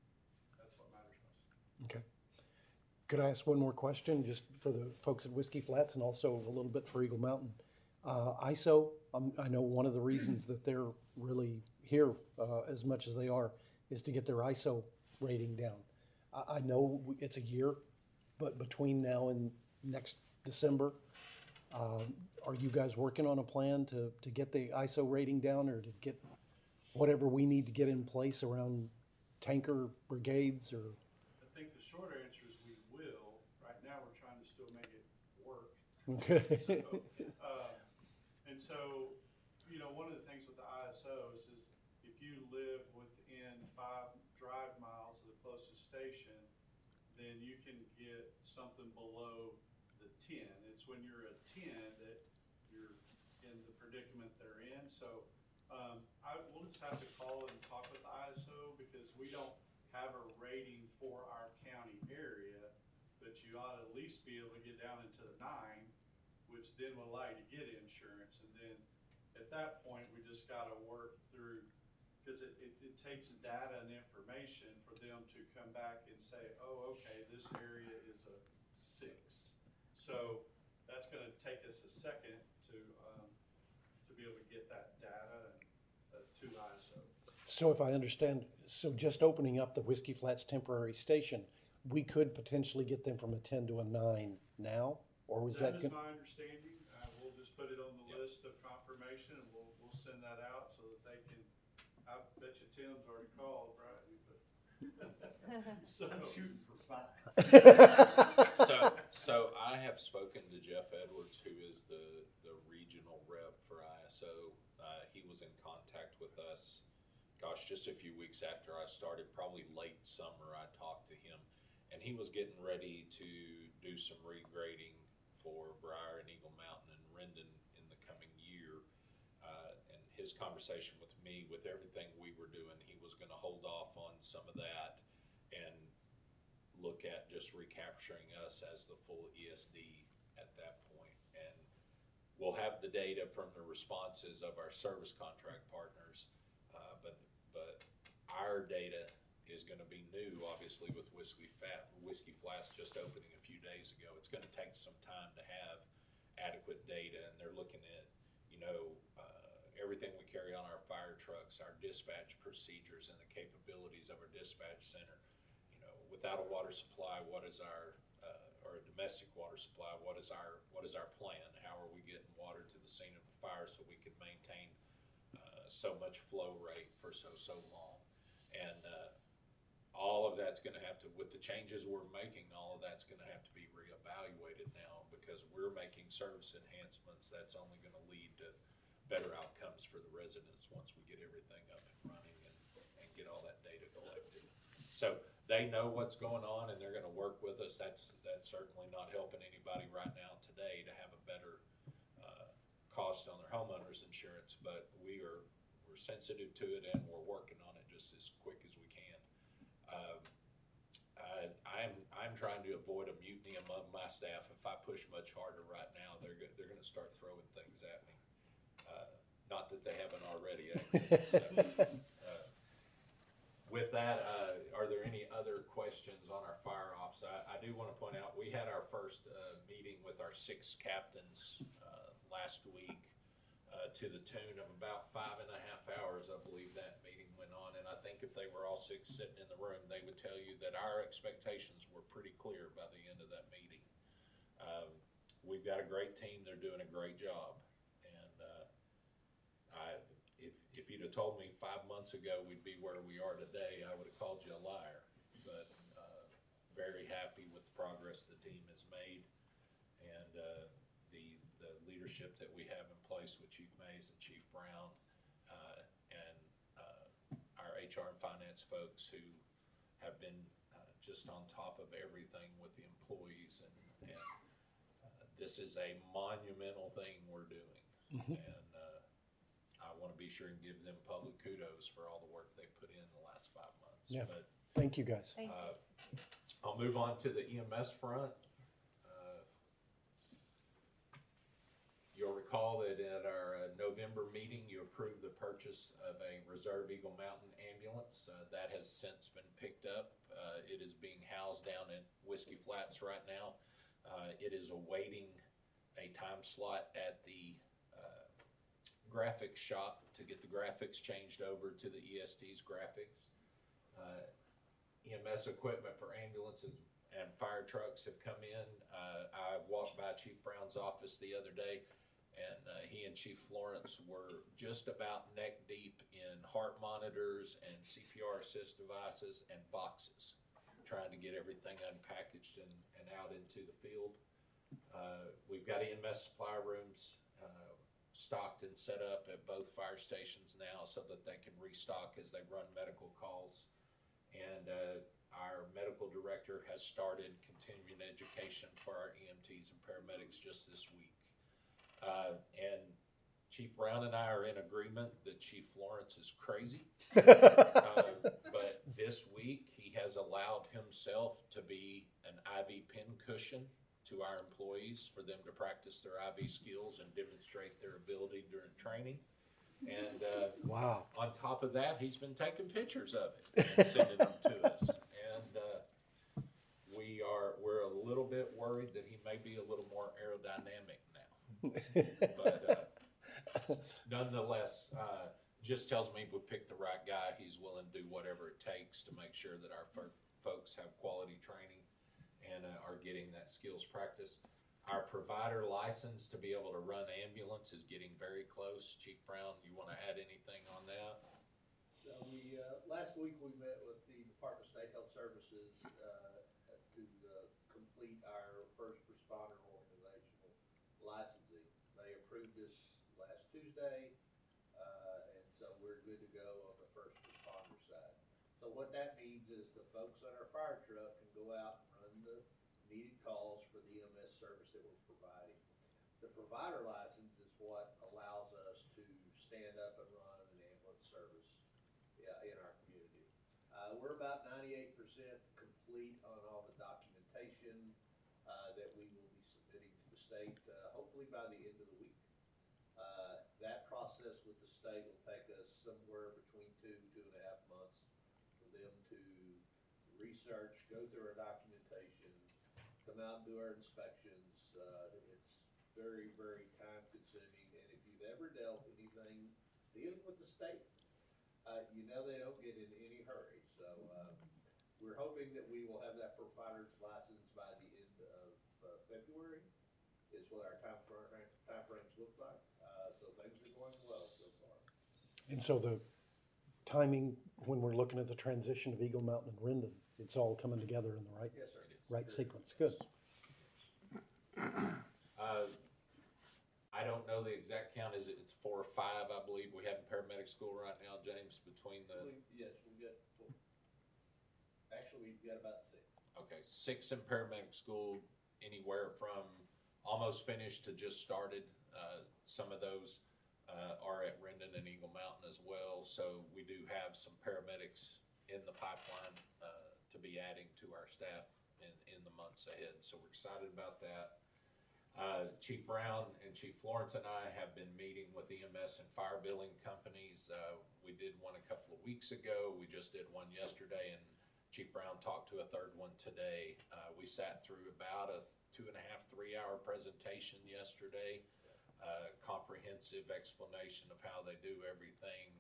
[SPEAKER 7] that's what matters most.
[SPEAKER 1] Okay. Could I ask one more question, just for the folks at Whiskey Flats and also a little bit for Eagle Mountain? ISO, I know one of the reasons that they're really here as much as they are is to get their ISO rating down. I know it's a year, but between now and next December, are you guys working on a plan to get the ISO rating down, or to get whatever we need to get in place around tanker brigades? Or
[SPEAKER 7] I think the short answer is we will. Right now, we're trying to still make it work.
[SPEAKER 1] okay.
[SPEAKER 7] And so, you know, one of the things with the ISOs is if you live within 5 drive miles of the closest station, then you can get something below the 10. It's when you're a 10 that you're in the predicament they're in. So we'll just have to call and talk with the ISO, because we don't have a rating for our county area, but you ought to at least be able to get down into the 9, which then will allow you to get insurance. And then at that point, we just got to work through, because it takes data and information for them to come back and say, oh, okay, this area is a 6. So that's going to take us a second to be able to get that data to ISO.
[SPEAKER 1] So if I understand, so just opening up the Whiskey Flats temporary station, we could potentially get them from a 10 to a 9 now? Or was that?
[SPEAKER 7] That is my understanding. We'll just put it on the list of confirmation, and we'll send that out so that they can. I bet you Tim's already called, right? So
[SPEAKER 8] I'm shooting for 5.
[SPEAKER 3] So I have spoken to Jeff Edwards, who is the regional rep for ISO. He was in contact with us, gosh, just a few weeks after I started, probably late summer. I talked to him, and he was getting ready to do some regrading for Briar and Eagle Mountain and Rendon in the coming year. And his conversation with me, with everything we were doing, he was going to hold off on some of that and look at just recapturing us as the full ESD at that point. And we'll have the data from the responses of our service contract partners, but our data is going to be new, obviously, with Whiskey Flats just opening a few days ago. It's going to take some time to have adequate data, and they're looking at, you know, everything we carry on our fire trucks, our dispatch procedures, and the capabilities of our dispatch center. You know, without a water supply, what is our or a domestic water supply? What is our plan? How are we getting water to the scene of a fire so we can maintain so much flow rate for so long? And all of that's going to have to, with the changes we're making, all of that's going to have to be reevaluated now, because we're making service enhancements that's only going to lead to better outcomes for the residents once we get everything up and running and get all that data collected. So they know what's going on, and they're going to work with us. That's certainly not helping anybody right now today to have a better cost on their homeowners insurance, but we're sensitive to it, and we're working on it just as quick as we can. I'm trying to avoid a mutiny among my staff. If I push much harder right now, they're going to start throwing things at me. Not that they haven't already. With that, are there any other questions on our fire ops? I do want to point out, we had our first meeting with our 6 captains last week to the tune of about 5.5 hours, I believe that meeting went on. And I think if they were all 6 sitting in the room, they would tell you that our expectations were pretty clear by the end of that meeting. We've got a great team. They're doing a great job. If you'd have told me 5 months ago we'd be where we are today, I would have called you a liar. But very happy with the progress the team has made, and the leadership that we have in place with Chief Mays and Chief Brown, and our HR and finance folks who have been just on top of everything with the employees. And this is a monumental thing we're doing. Mm-hmm. And I want to be sure and give them public kudos for all the work they've put in the last 5 months.
[SPEAKER 1] Yeah.
[SPEAKER 7] But,
[SPEAKER 1] thank you, guys.
[SPEAKER 4] Thank you.
[SPEAKER 3] I'll move on to the EMS front. Reserve Eagle Mountain Ambulance. That has since been picked up. It is being housed down in Whiskey Flats right now. It is awaiting a time slot at the graphics shop to get the graphics changed over to the EST's graphics. EMS equipment for ambulances and fire trucks have come in. I walked by Chief Brown's office the other day, and he and Chief Florence were just about neck deep in heart monitors and CPR assist devices and boxes, trying to get everything unpackaged and out into the field. We've got EMS supply rooms stocked and set up at both fire stations now so that they can restock as they run medical calls. And our medical director has started continuing education for our EMTs and paramedics just this week. And Chief Brown and I are in agreement that Chief Florence is crazy. But this week he has allowed himself to be an IV pin cushion to our employees for them to practice their IV skills and demonstrate their ability during training. And
[SPEAKER 1] Wow.
[SPEAKER 3] on top of that, he's been taking pictures of it and sending them to us. And we're a little bit worried that he may be a little more aerodynamic now. But nonetheless, just tells me we picked the right guy. He's willing to do whatever it takes to make sure that our folks have quality training and are getting that skills practice. Our provider license to be able to run ambulance is getting very close. Chief Brown, you want to add anything on that?
[SPEAKER 8] So we, last week we met with the Department of State Health Services, to complete our first responder organizational licensing. They approved this last Tuesday, and so we're good to go on the first responder side. So what that means is the folks on our fire truck can go out and run the needed calls for the EMS service that we're providing. The provider license is what allows us to stand up and run an ambulance service in our community. We're about 98% complete on all the documentation that we will be submitting to the state, hopefully by the end of the week. That process with the state will take us somewhere between 2.5 months for them to research, go through our documentation, come out and do our inspections. It's very, very time consuming, and if you've ever dealt anything dealing with the state, you know they don't get in any hurry. So we're hoping that we will have that provider's license by the end of February is what our time frames look like. So things are going well so far.
[SPEAKER 1] And so the timing, when we're looking at the transition of Eagle Mountain and Rendon, it's all coming together in the right,
[SPEAKER 8] Yes, sir.
[SPEAKER 1] right sequence. Good.
[SPEAKER 3] I don't know the exact count. It's 4 or 5, I believe. We have in paramedic school right now, James, between the.
[SPEAKER 8] Yes, we've got, actually, we've got about 6.
[SPEAKER 3] Okay, 6 in paramedic school, anywhere from almost finished to just started. Some of those are at Rendon and Eagle Mountain as well. So we do have some paramedics in the pipeline to be adding to our staff in the months ahead. So we're excited about that. Chief Brown and Chief Florence and I have been meeting with EMS and fire billing companies. We did one a couple of weeks ago. We just did one yesterday, and Chief Brown talked to a third one today. We sat through about a 2.5-3 hour presentation yesterday. Comprehensive explanation of how they do everything.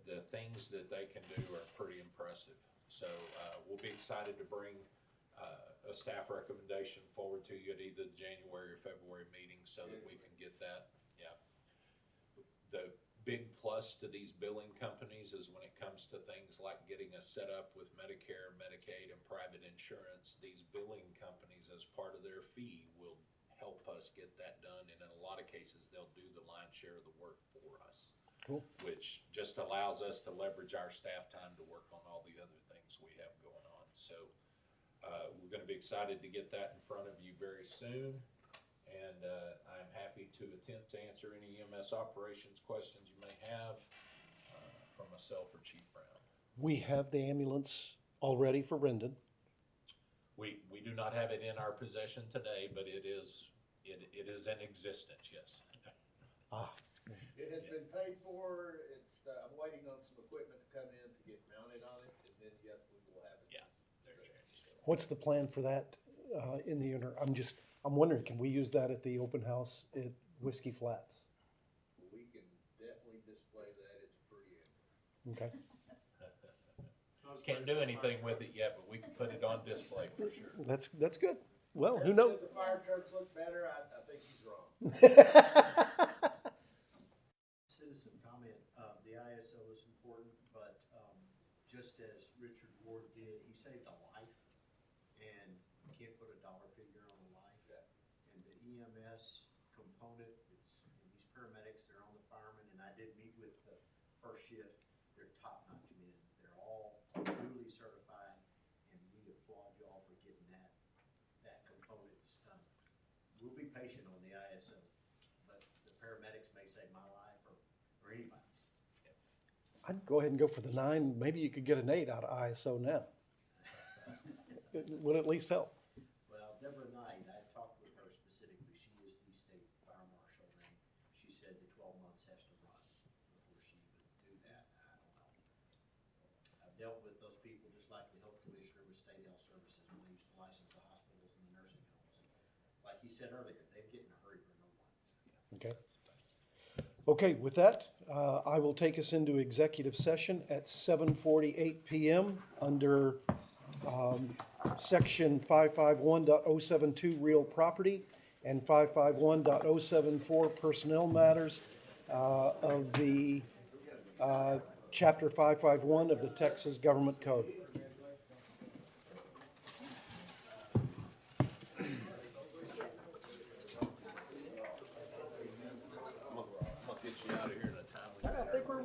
[SPEAKER 3] The things that they can do are pretty impressive. So we'll be excited to bring a staff recommendation forward to you at either the January or February meeting so that we can get that. Yeah. The big plus to these billing companies is when it comes to things like getting us set up with Medicare, Medicaid, and private insurance, these billing companies, as part of their fee, will help us get that done. And in a lot of cases, they'll do the lion's share of the work for us.
[SPEAKER 1] Cool.
[SPEAKER 3] Which just allows us to leverage our staff time to work on all the other things we have going on. So we're going to be excited to get that in front of you very soon. And I'm happy to attempt to answer any EMS operations questions you may have from myself or Chief Brown.
[SPEAKER 1] We have the ambulance all ready for Rendon.
[SPEAKER 3] We do not have it in our possession today, but it is in existence, yes.
[SPEAKER 8] It has been paid for, it's, I'm waiting on some equipment to come in to get mounted on it, and then yes, we will have it.
[SPEAKER 3] Yeah, they're changed.
[SPEAKER 1] What's the plan for that in the inter, I'm wondering, can we use that at the open house at Whiskey Flats?
[SPEAKER 8] We can definitely display that, it's pretty.
[SPEAKER 1] Okay.
[SPEAKER 3] Can't do anything with it yet, but we can put it on display for sure.
[SPEAKER 1] That's good. Well, who
[SPEAKER 8] If
[SPEAKER 1] knows?
[SPEAKER 8] the fire trucks look better, I think he's wrong.
[SPEAKER 11] Citizen comment, the ISO is important, but, just as Richard Ward did, he saved a life, and you can't put a dollar figure on a life. And the EMS component, it's, these paramedics, they're on the firemen, and I did meet with the first shift, they're top-notch men. They're all duly certified, and we applaud y'all for getting that component done. We'll be patient on the ISO, but the paramedics may save my life or anybody's.
[SPEAKER 1] I'd go ahead and go for the 9. Maybe you could get an 8 out of ISO now. It would at least help.
[SPEAKER 11] Well, Deborah Knight, I talked with her specifically, she is the state fire marshal, and she said the 12 months has to run before she would do that. I don't know. I've dealt with those people just like the health commissioner with state health services when they used to license the hospitals and the nursing homes. And like he said earlier, they get in a hurry for no one.
[SPEAKER 1] Okay. Okay, with that, I will take us into executive session at 7:48 PM under section 551.072 real property and 551.074 personnel matters of the chapter 551 of the Texas Government Code.
[SPEAKER 3] I'll get you out of here in a timely manner.
[SPEAKER 1] I think we're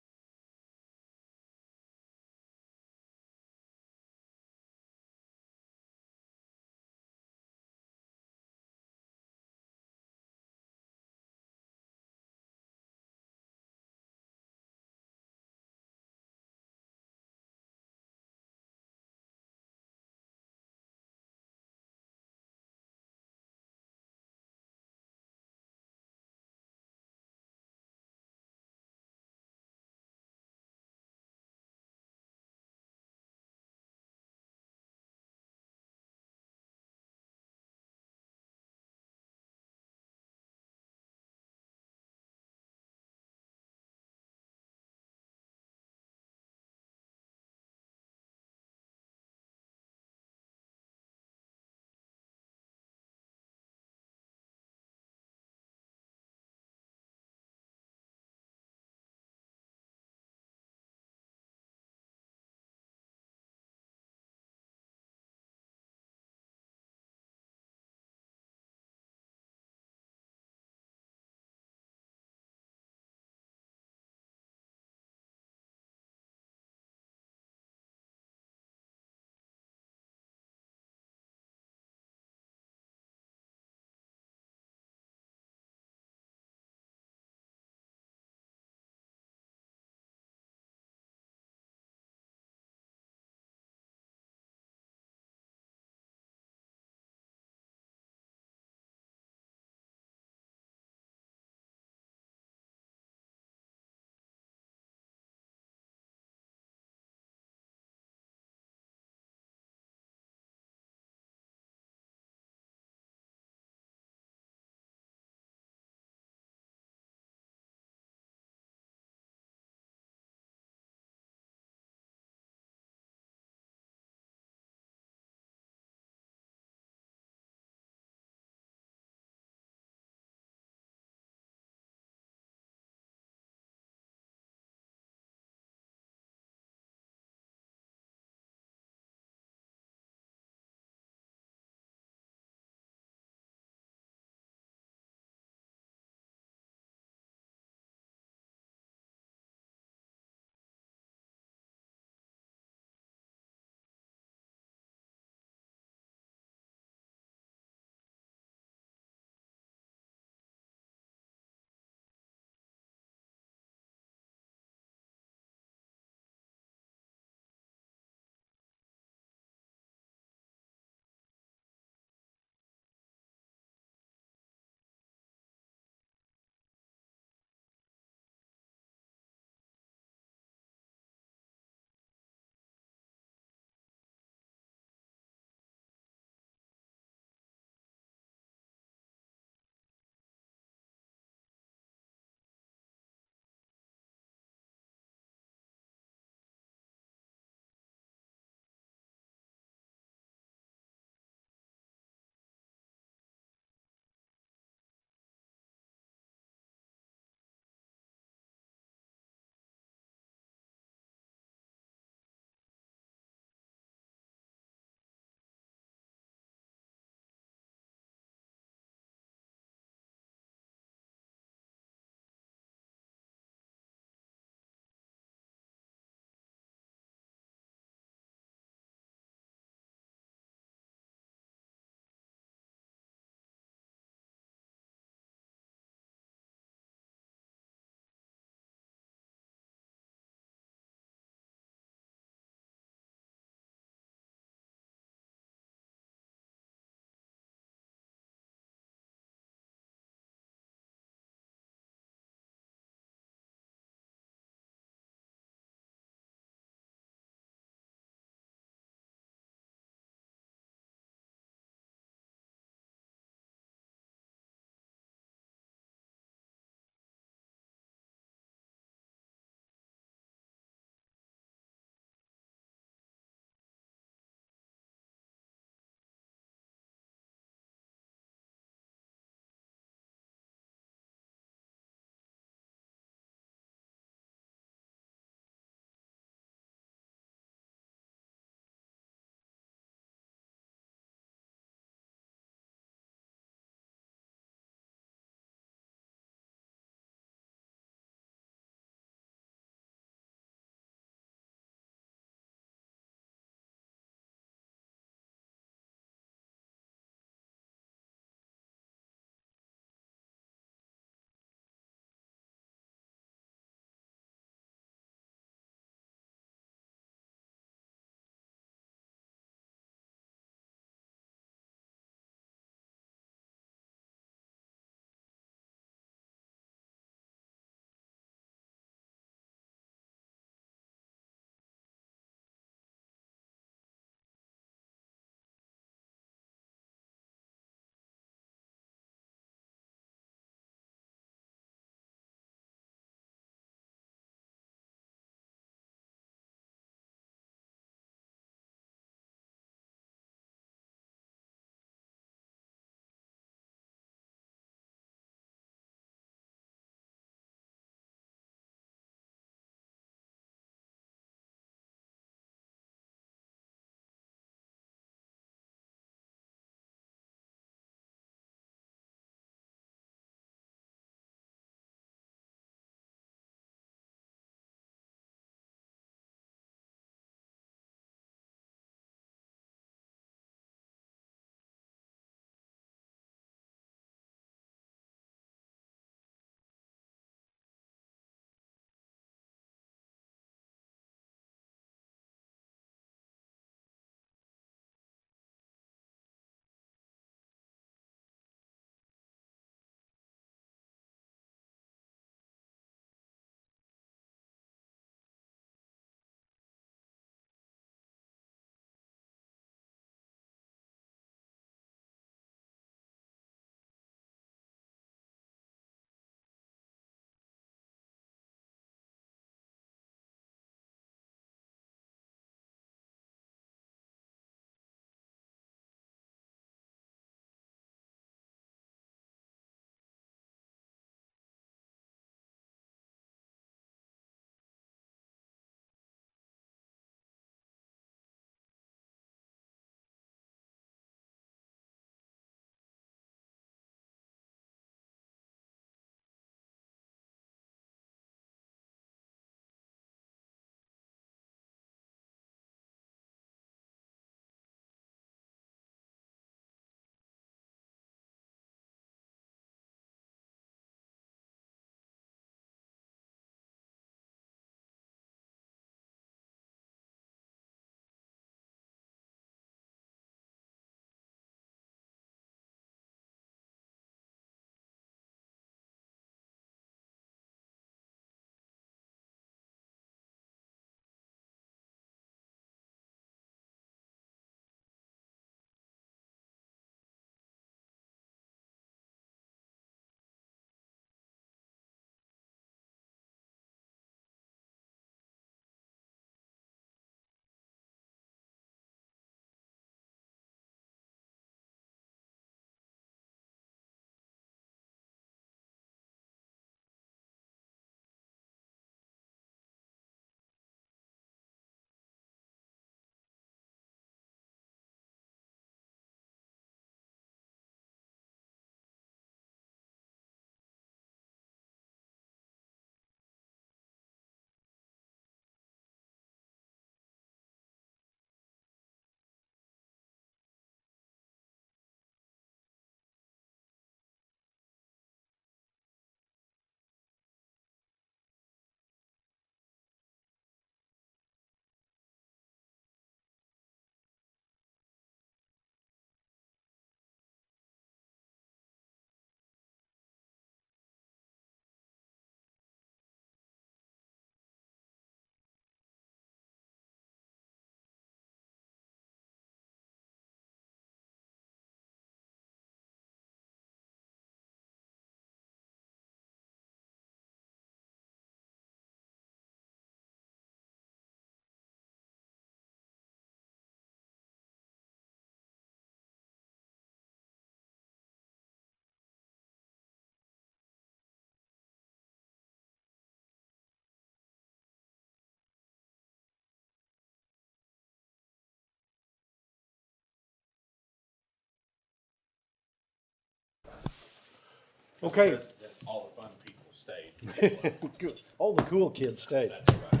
[SPEAKER 1] Okay.
[SPEAKER 3] That all the fun people stayed.
[SPEAKER 1] Good. All the cool kids stayed.
[SPEAKER 3] That's right.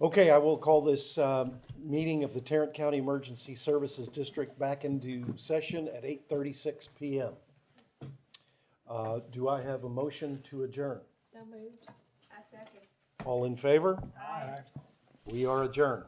[SPEAKER 1] Okay, I will call this meeting of the Tarrant County Emergency Services District back into session at 8:36 PM. Do I have a motion to adjourn?
[SPEAKER 4] So moved.
[SPEAKER 10] I second.
[SPEAKER 1] All in favor?
[SPEAKER 10] Aye.
[SPEAKER 1] We are adjourned.